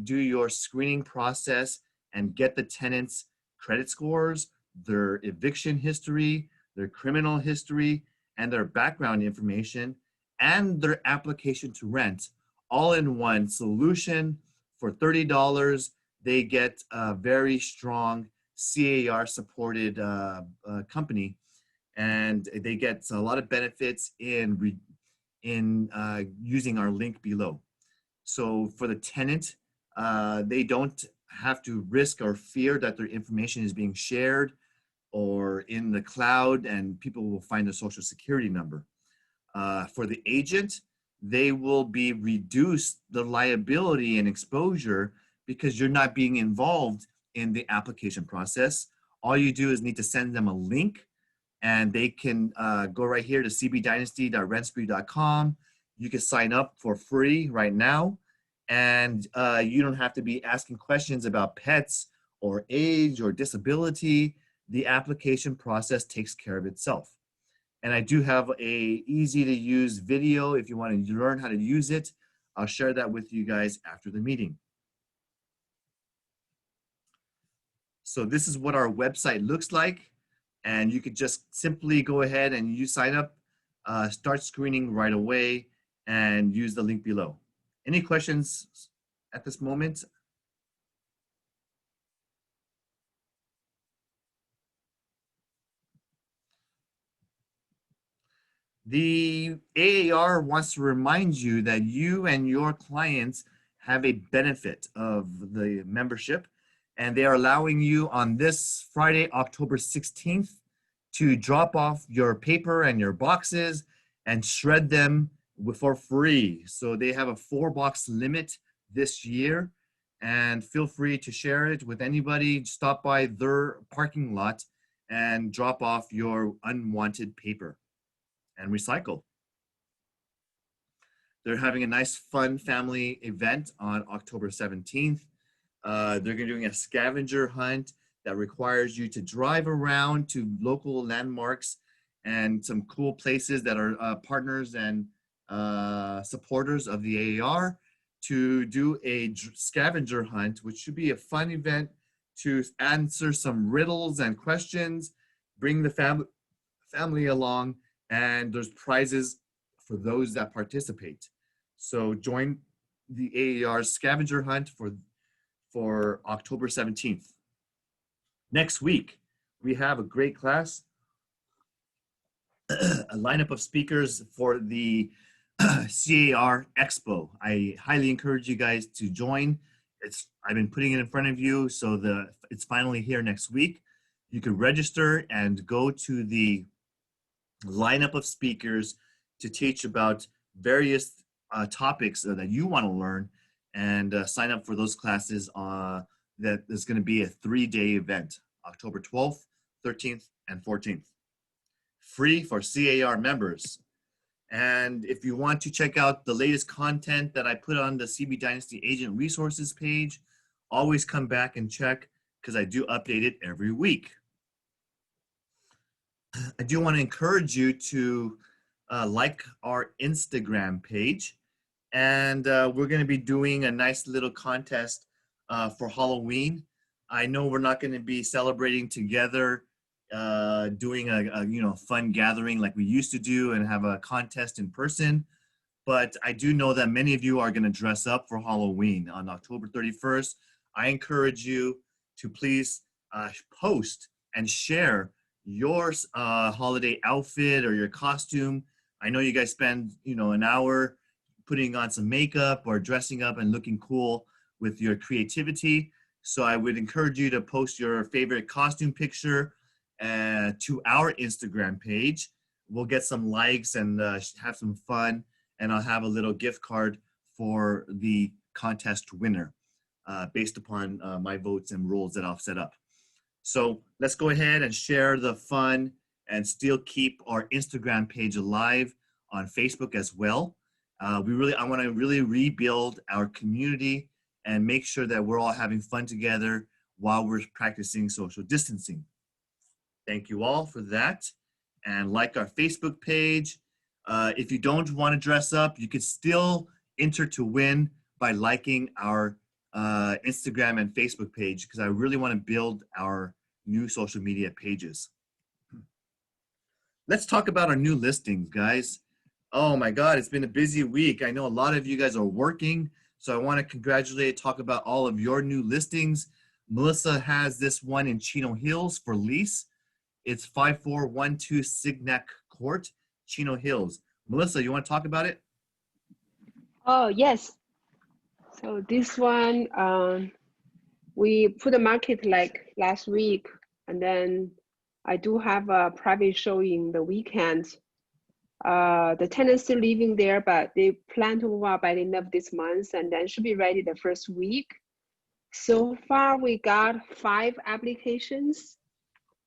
S1: do your screening process and get the tenants' credit scores, their eviction history, their criminal history, and their background information, and their application to rent, all in one solution. For $30, they get a very strong CAR supported company, and they get a lot of benefits in using our link below. So for the tenant, they don't have to risk or fear that their information is being shared or in the cloud and people will find a social security number. For the agent, they will be reduced the liability and exposure because you're not being involved in the application process. All you do is need to send them a link and they can go right here to cbdynasty.rentspree.com. You can sign up for free right now, and you don't have to be asking questions about pets or age or disability. The application process takes care of itself. And I do have a easy to use video if you want to learn how to use it. I'll share that with you guys after the meeting. So this is what our website looks like. And you could just simply go ahead and you sign up, start screening right away, and use the link below. Any questions at this moment? The AAR wants to remind you that you and your clients have a benefit of the membership, and they are allowing you on this Friday, October 16th, to drop off your paper and your boxes and shred them for free. So they have a 4-box limit this year, and feel free to share it with anybody. Stop by their parking lot and drop off your unwanted paper and recycle. They're having a nice fun family event on October 17th. They're doing a scavenger hunt that requires you to drive around to local landmarks and some cool places that are partners and supporters of the AAR to do a scavenger hunt, which should be a fun event to answer some riddles and questions, bring the family along, and there's prizes for those that participate. So join the AAR scavenger hunt for October 17th. Next week, we have a great class, a lineup of speakers for the CAR Expo. I highly encourage you guys to join. I've been putting it in front of you, so it's finally here next week. You can register and go to the lineup of speakers to teach about various topics that you want to learn, and sign up for those classes. That is going to be a 3-day event, October 12th, 13th, and 14th. Free for CAR members. And if you want to check out the latest content that I put on the CB Dynasty Agent Resources page, always come back and check because I do update it every week. I do want to encourage you to like our Instagram page. And we're going to be doing a nice little contest for Halloween. I know we're not going to be celebrating together, doing a fun gathering like we used to do and have a contest in person. But I do know that many of you are going to dress up for Halloween on October 31st. I encourage you to please post and share your holiday outfit or your costume. I know you guys spend an hour putting on some makeup or dressing up and looking cool with your creativity. So I would encourage you to post your favorite costume picture to our Instagram page. We'll get some likes and have some fun, and I'll have a little gift card for the contest winner based upon my votes and rules that I'll set up. So let's go ahead and share the fun and still keep our Instagram page alive on Facebook as well. I want to really rebuild our community and make sure that we're all having fun together while we're practicing social distancing. Thank you all for that. And like our Facebook page. If you don't want to dress up, you can still enter to win by liking our Instagram and Facebook page, because I really want to build our new social media pages. Let's talk about our new listings, guys. Oh my God, it's been a busy week. I know a lot of you guys are working, so I want to talk about all of your new listings. Melissa has this one in Chino Hills for lease. It's 5412 Signac Court, Chino Hills. Melissa, you want to talk about it?
S16: Oh, yes. So this one, we put the market like last week, and then I do have a private showing the weekend. The tenants still living there, but they plan to move out by the end of this month, and then should be ready the first week. So far, we got 5 applications.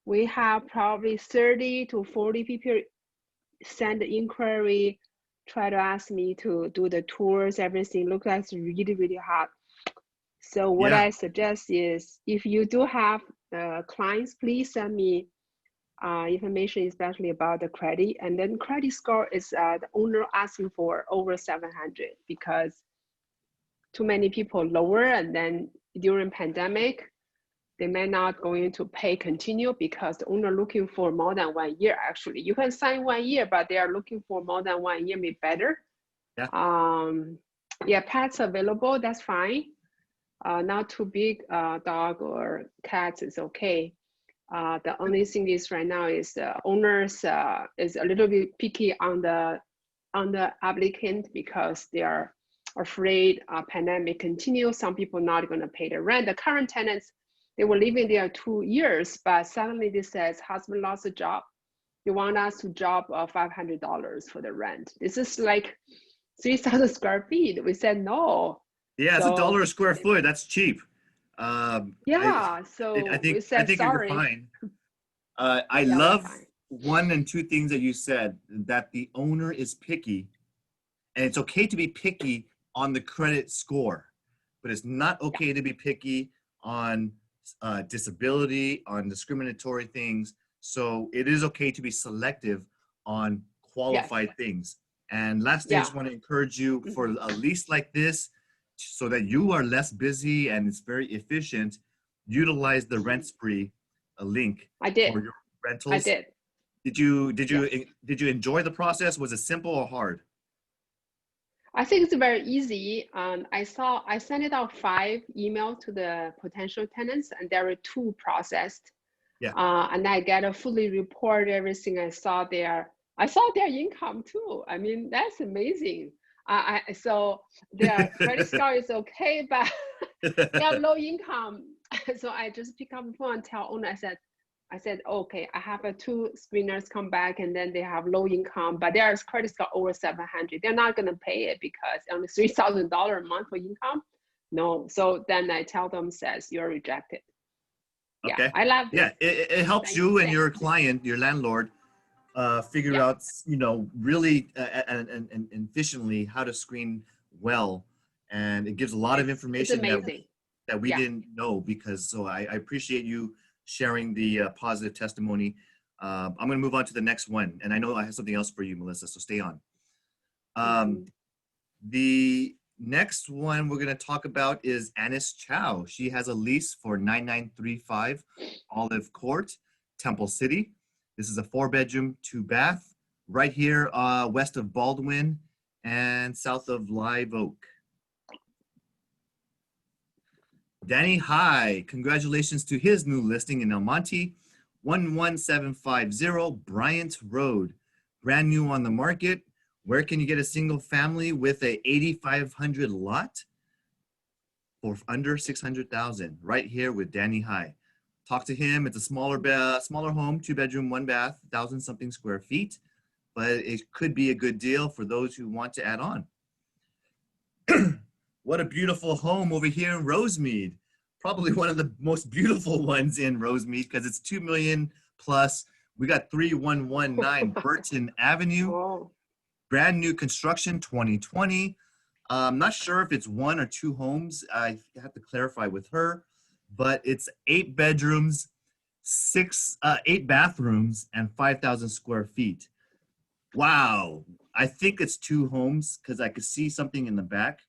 S16: We have probably 30 to 40 people send the inquiry, try to ask me to do the tours, everything. Looks like it's really, really hot. So what I suggest is, if you do have clients, please send me information, especially about the credit. And then credit score is the owner asking for over 700 because too many people lower, and then during pandemic, they may not going to pay continue because the owner looking for more than 1 year. Actually, you can sign 1 year, but they are looking for more than 1 year, maybe better. Yeah, pets available, that's fine. Not too big, dog or cats is okay. The only thing is right now is the owners is a little bit picky on the applicant because they are afraid pandemic continue. Some people not going to pay the rent. The current tenants, they were living there 2 years, but suddenly they says husband lost a job. They want us to drop $500 for the rent. This is like 3,000 square feet. We said no.
S1: Yeah, it's $1 a square foot. That's cheap.
S16: Yeah, so we said sorry.
S1: You're fine. I love one and two things that you said, that the owner is picky, and it's okay to be picky on the credit score, but it's not okay to be picky on disability, on discriminatory things. So it is okay to be selective on qualified things. And last thing, I just want to encourage you for a lease like this, so that you are less busy and it's very efficient, utilize the rent spree link.
S16: I did.
S1: For your rentals.
S16: I did.
S1: Did you enjoy the process? Was it simple or hard?
S16: I think it's very easy. I sent it out 5 emails to the potential tenants, and there were 2 processed.
S1: Yeah.
S16: And I get a fully report everything I saw there. I saw their income too. I mean, that's amazing. So their credit score is okay, but they have low income. So I just pick up the phone and tell owner, I said, okay, I have 2 screeners come back, and then they have low income, but their credit score over 700. They're not gonna pay it because only $3,000 a month for income. No, so then I tell them, says you're rejected.
S1: Okay.
S16: Yeah, I love this.
S1: Yeah, it helps you and your client, your landlord, figure out, really and efficiently how to screen well, and it gives a lot of information that we didn't know, because so I appreciate you sharing the positive testimony. I'm going to move on to the next one, and I know I have something else for you, Melissa, so stay on. The next one we're going to talk about is Anis Chow. She has a lease for 9935 Olive Court, Temple City. This is a 4-bedroom, 2-bath, right here west of Baldwin and south of Live Oak. Danny High, congratulations to his new listing in El Monte, 11750 Bryant Road. Brand new on the market. Where can you get a single family with a 8,500 lot for under 600,000? Right here with Danny High. Talk to him. It's a smaller home, 2-bedroom, 1-bath, 1,000-something square feet, but it could be a good deal for those who want to add on. What a beautiful home over here in Rosemead. Probably one of the most beautiful ones in Rosemead because it's $2 million plus. We got 3119 Burton Avenue. Brand new construction, 2020. I'm not sure if it's 1 or 2 homes. I have to clarify with her, but it's 8 bedrooms, 8 bathrooms, and 5,000 square feet. Wow. I think it's 2 homes because I could see something in the back.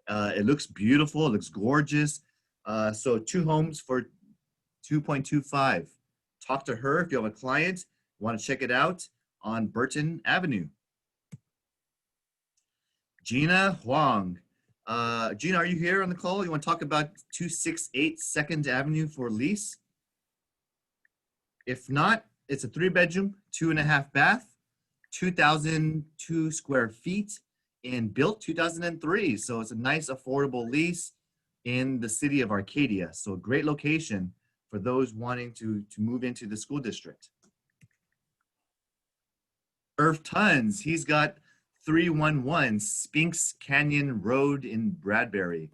S1: It looks beautiful. It looks gorgeous. So 2 homes for 2.25. Talk to her if you have a client. Want to check it out on Burton Avenue. Gina Huang. Gina, are you here on the call? You want to talk about 268 2nd Avenue for lease? If not, it's a 3-bedroom, 2.5 bath, 2,002 square feet, and built 2003. So it's a nice affordable lease in the city of Arcadia. So a great location for those wanting to move into the school district. Irv Tons, he's got 311 Spinks Canyon Road in Bradbury.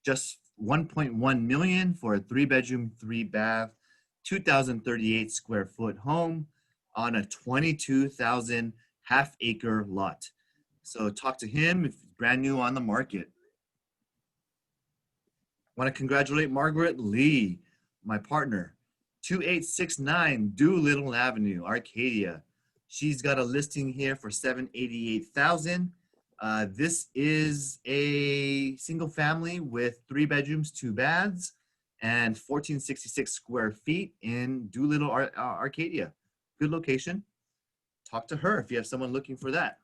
S1: Just 1.1 million for a 3-bedroom, 3-bath, 2,038 square foot home on a 22,000 half-acre lot. So talk to him if it's brand new on the market. Want to congratulate Margaret Lee, my partner. 2869 Doolittle Avenue, Arcadia. She's got a listing here for $788,000. This is a single family with 3 bedrooms, 2 baths, and 1466 square feet in Doolittle, Arcadia. Good location. Talk to her if you have someone looking for that.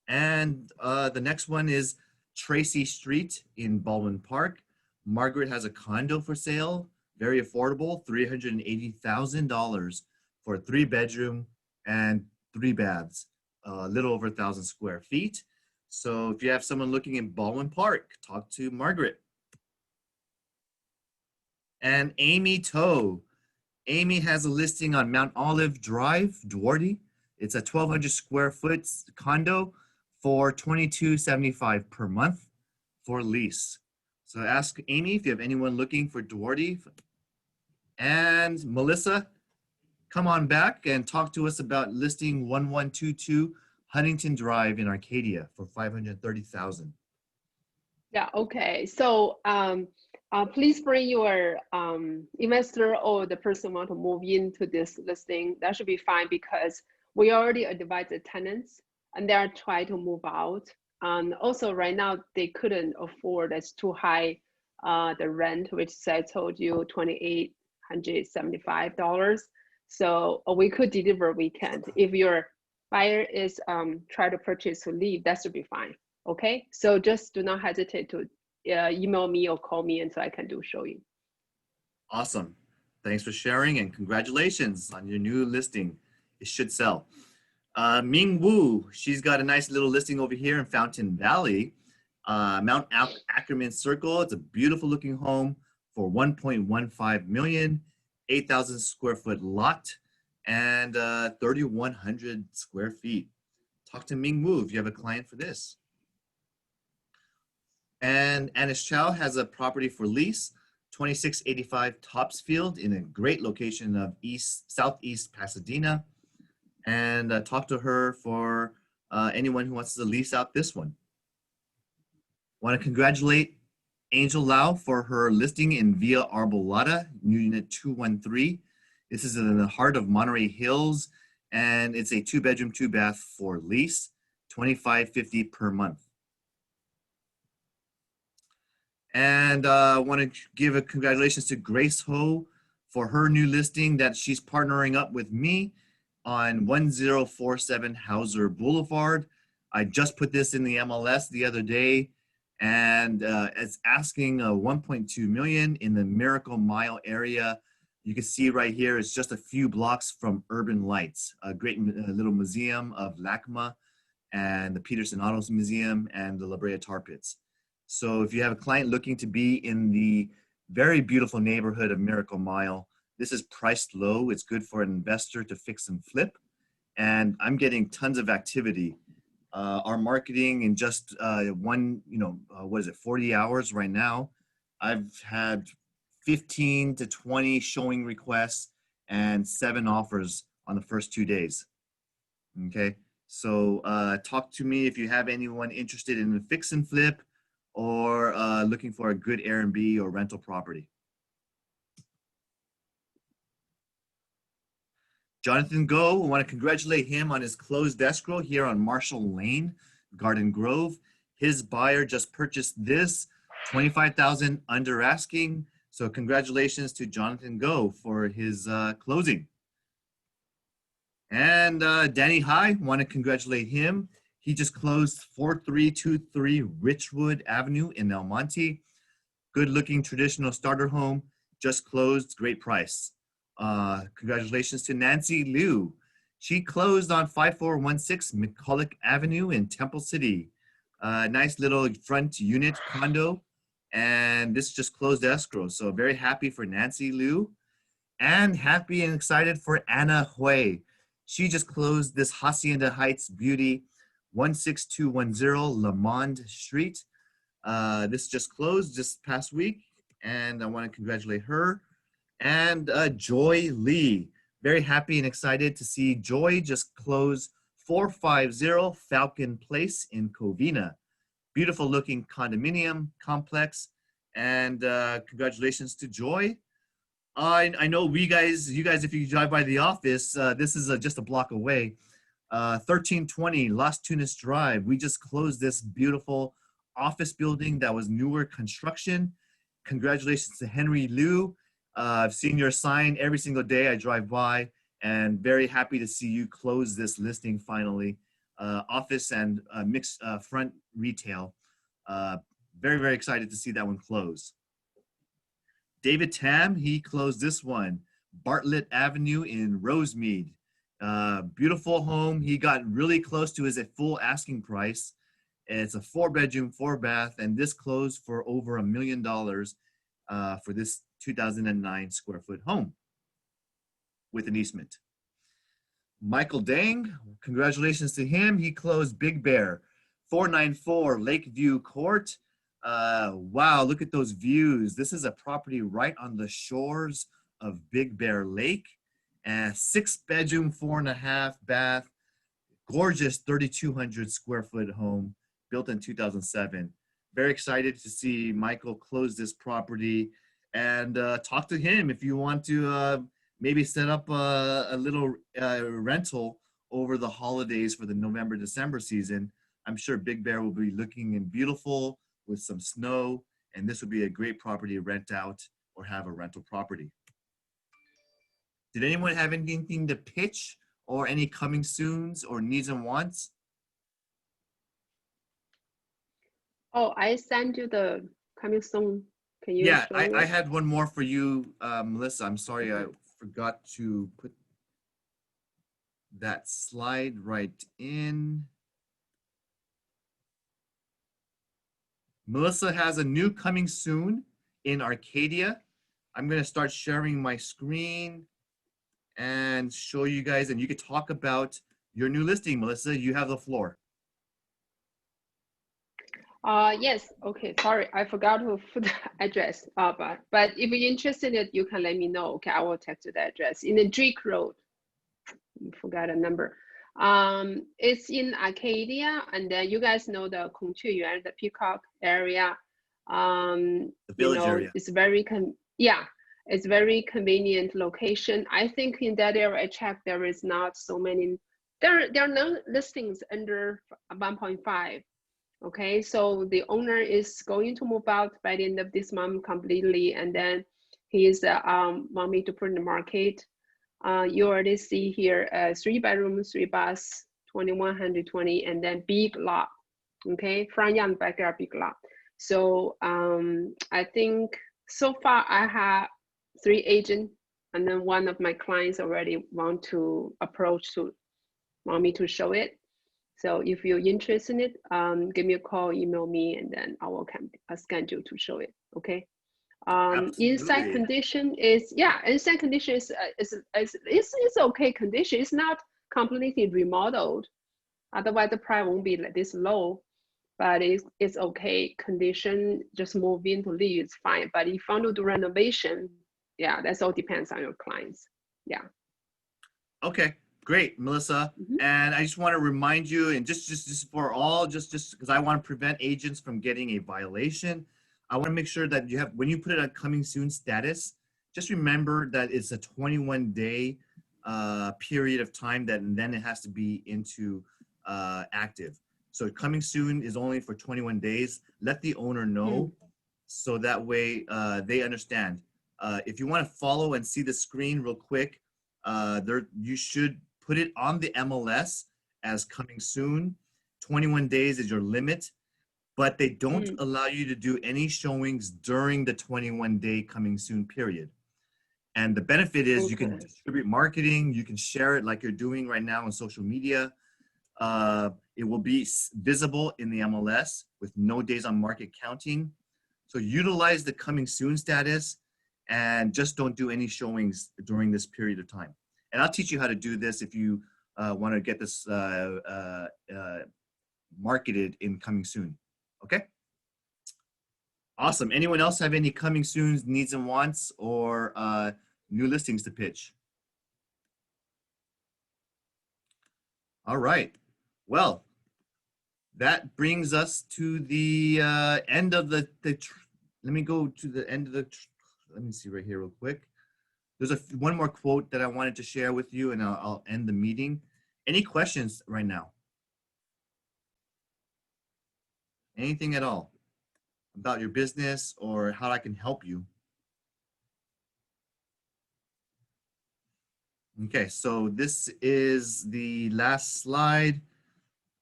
S1: And the next one is Tracy Street in Baldwin Park. Margaret has a condo for sale, very affordable, $380,000 for a 3-bedroom and 3 baths, a little over 1,000 square feet. So if you have someone looking in Baldwin Park, talk to Margaret. And Amy Toe. Amy has a listing on Mount Olive Drive, Duarte. It's a 1,200 square foot condo for $22.75 per month for lease. So ask Amy if you have anyone looking for Duarte. And Melissa, come on back and talk to us about listing 1122 Huntington Drive in Arcadia for $530,000.
S16: Yeah, okay. So please bring your investor or the person want to move into this listing. That should be fine because we already advised the tenants and they are trying to move out. Also right now they couldn't afford, it's too high, the rent, which I told you $2,875. So we could deliver weekend. If your buyer is try to purchase to leave, that should be fine. Okay, so just do not hesitate to email me or call me and so I can do showing.
S1: Awesome. Thanks for sharing and congratulations on your new listing. It should sell. Ming Wu, she's got a nice little listing over here in Fountain Valley, Mount Ackerman Circle. It's a beautiful looking home for $1.15 million, 8,000 square foot lot, and 3,100 square feet. Talk to Ming Wu if you have a client for this. And Anish Chow has a property for lease, 2685 Topsfield in a great location of southeast Pasadena. And talk to her for anyone who wants to lease out this one. Want to congratulate Angel Lau for her listing in Via Arbolada, Unit 213. This is in the heart of Monterey Hills, and it's a 2-bedroom, 2-bath for lease, $25.50 per month. And I want to give a congratulations to Grace Ho for her new listing that she's partnering up with me on 1047 Hauser Boulevard. I just put this in the MLS the other day, and it's asking $1.2 million in the Miracle Mile area. You can see right here, it's just a few blocks from Urban Lights, a great little museum of LACMA and the Peterson Autos Museum and the La Brea Tar Pits. So if you have a client looking to be in the very beautiful neighborhood of Miracle Mile, this is priced low. It's good for an investor to fix and flip. And I'm getting tons of activity. Our marketing in just 40 hours right now, I've had 15 to 20 showing requests and 7 offers on the first 2 days. Okay, so talk to me if you have anyone interested in a fix and flip or looking for a good Airbnb or rental property. Jonathan Go, I want to congratulate him on his closed escrow here on Marshall Lane, Garden Grove. His buyer just purchased this, $25,000 under asking. So congratulations to Jonathan Go for his closing. And Danny High, want to congratulate him. He just closed 4323 Richwood Avenue in El Monte. Good looking traditional starter home, just closed, great price. Congratulations to Nancy Liu. She closed on 5416 McCulloch Avenue in Temple City. Nice little front unit condo, and this just closed escrow. So very happy for Nancy Liu, and happy and excited for Anna Hui. She just closed this Hacienda Heights beauty, 16210 Lamond Street. This just closed just past week, and I want to congratulate her. And Joy Lee, very happy and excited to see Joy just close 450 Falcon Place in Covina. Beautiful looking condominium complex, and congratulations to Joy. I know you guys, if you drive by the office, this is just a block away. 1320 Las Tunas Drive. We just closed this beautiful office building that was newer construction. Congratulations to Henry Liu. I've seen your sign every single day I drive by, and very happy to see you close this listing finally. Office and mixed front retail. Very, very excited to see that one close. David Tam, he closed this one. Bartlett Avenue in Rosemead. Beautiful home. He got really close to his full asking price. It's a 4-bedroom, 4-bath, and this closed for over $1 million for this 2009 square foot home with an easement. Michael Dang, congratulations to him. He closed Big Bear, 494 Lakeview Court. Wow, look at those views. This is a property right on the shores of Big Bear Lake. 6-bedroom, 4.5-bath, gorgeous 3,200 square foot home built in 2007. Very excited to see Michael close this property, and talk to him if you want to maybe set up a little rental over the holidays for the November-December season. I'm sure Big Bear will be looking and beautiful with some snow, and this would be a great property to rent out or have a rental property. Did anyone have anything to pitch or any coming soons or needs and wants?
S16: Oh, I sent you the coming soon. Can you
S1: Yeah,
S16: show
S1: I
S16: it?
S1: had one more for you, Melissa. I'm sorry, I forgot to put that slide right in. Melissa has a new coming soon in Arcadia. I'm going to start sharing my screen and show you guys, and you could talk about your new listing. Melissa, you have the floor.
S16: Yes. Okay. Sorry, I forgot to put the address. But if you're interested in it, you can let me know. Okay, I will text you the address in the Drake Road. Forgot a number. It's in Arcadia, and then you guys know the Kongqiyuan, the Peacock area.
S1: The village area.
S16: It's very it's very convenient location. I think in that area I checked, there is not so many. There are no listings under 1.5. Okay, so the owner is going to move out by the end of this month completely, and then he is want me to put in the market. You already see here 3-bedroom, 3-bath, 2,120, and then big lot. Okay, front yard, backyard, big lot. So I think so far I have 3 agents, and then one of my clients already want me to show it. So if you're interested in it, give me a call, email me, and then I will schedule to show it. Okay. Inside condition is inside condition is okay condition. It's not completely remodeled. Otherwise, the price won't be like this low. But it's okay condition. Just move in to live is fine. But if you want to do renovation, yeah, that's all depends on your clients. Yeah.
S1: Okay. Great, Melissa. And I just want to remind you, and just for all, just because I want to prevent agents from getting a violation, I want to make sure that you have, when you put it on coming soon status, just remember that it's a 21-day period of time that, and then it has to be into active. So coming soon is only for 21 days. Let the owner know so that way they understand. If you want to follow and see the screen real quick, you should put it on the MLS as coming soon. 21 days is your limit, but they don't allow you to do any showings during the 21-day coming soon period. And the benefit is you can distribute marketing, you can share it like you're doing right now on social media. It will be visible in the MLS with no days on market counting. So utilize the coming soon status and just don't do any showings during this period of time. And I'll teach you how to do this if you want to get this marketed in coming soon. Okay? Awesome. Anyone else have any coming soon needs and wants or new listings to pitch? All right. Well, that brings us to the end of let me go to the end of let me see right here real quick. There's one more quote that I wanted to share with you, and I'll end the meeting. Any questions right now? Anything at all about your business or how I can help you? Okay, so this is the last slide.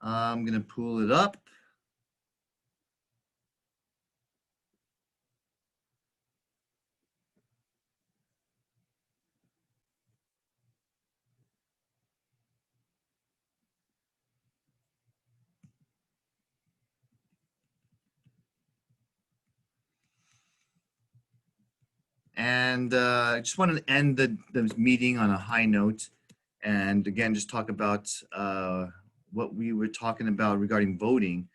S1: I'm gonna pull it up. And I just wanted to end the meeting on a high note. And again, just talk about what we were talking about regarding voting.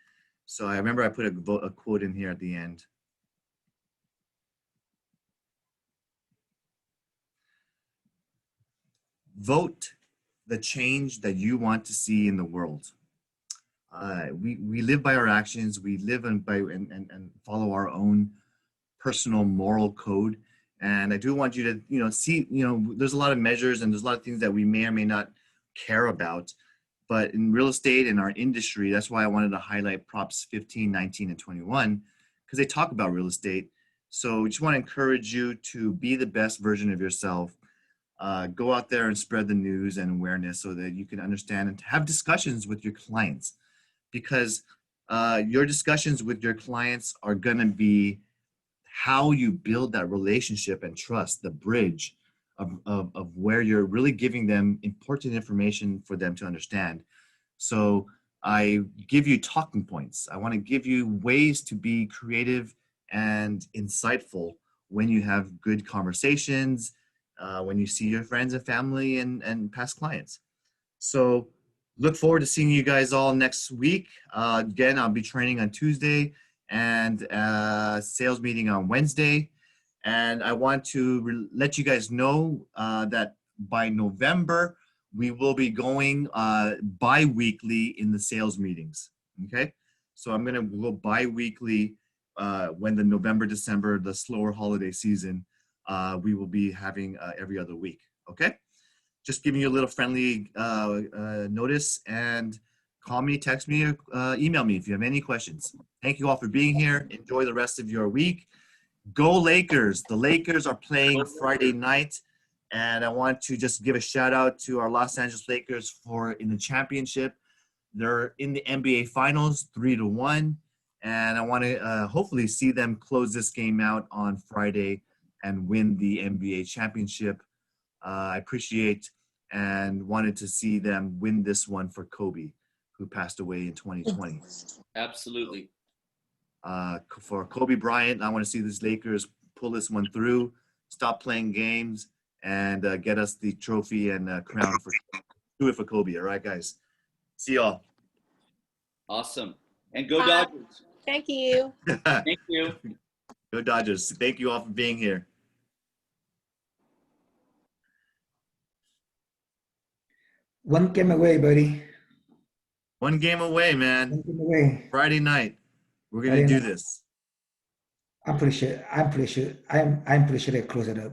S1: So I remember I put a quote in here at the end. Vote the change that you want to see in the world. We live by our actions. We live and follow our own personal moral code. And I do want you to, see, there's a lot of measures and there's a lot of things that we may or may not care about. But in real estate and our industry, that's why I wanted to highlight Props 15, 19, and 21, because they talk about real estate. So we just want to encourage you to be the best version of yourself. Go out there and spread the news and awareness so that you can understand and have discussions with your clients, because your discussions with your clients are going to be how you build that relationship and trust, the bridge of where you're really giving them important information for them to understand. So I give you talking points. I want to give you ways to be creative and insightful when you have good conversations, when you see your friends and family and past clients. So look forward to seeing you guys all next week. Again, I'll be training on Tuesday and sales meeting on Wednesday. And I want to let you guys know that by November, we will be going bi-weekly in the sales meetings, okay? So I'm gonna go bi-weekly when the November, December, the slower holiday season, we will be having every other week, okay? Just giving you a little friendly notice, and call me, text me, or email me if you have any questions. Thank you all for being here. Enjoy the rest of your week. Go Lakers. The Lakers are playing Friday night, and I want to just give a shout out to our Los Angeles Lakers for in the championship. They're in the NBA Finals 3-1, and I want to hopefully see them close this game out on Friday and win the NBA championship. I appreciate and wanted to see them win this one for Kobe, who passed away in 2020.
S6: Absolutely.
S1: For Kobe Bryant, I want to see these Lakers pull this one through, stop playing games, and get us the trophy and crown. Do it for Kobe. All right, guys. See y'all.
S6: Awesome. And go Dodgers.
S2: Thank you.
S6: Thank you.
S1: Go Dodgers. Thank you all for being here.
S9: One game away, buddy.
S1: One game away, man.
S9: One game away.
S1: Friday night. We're gonna do this.
S9: I'm pretty sure they close it up.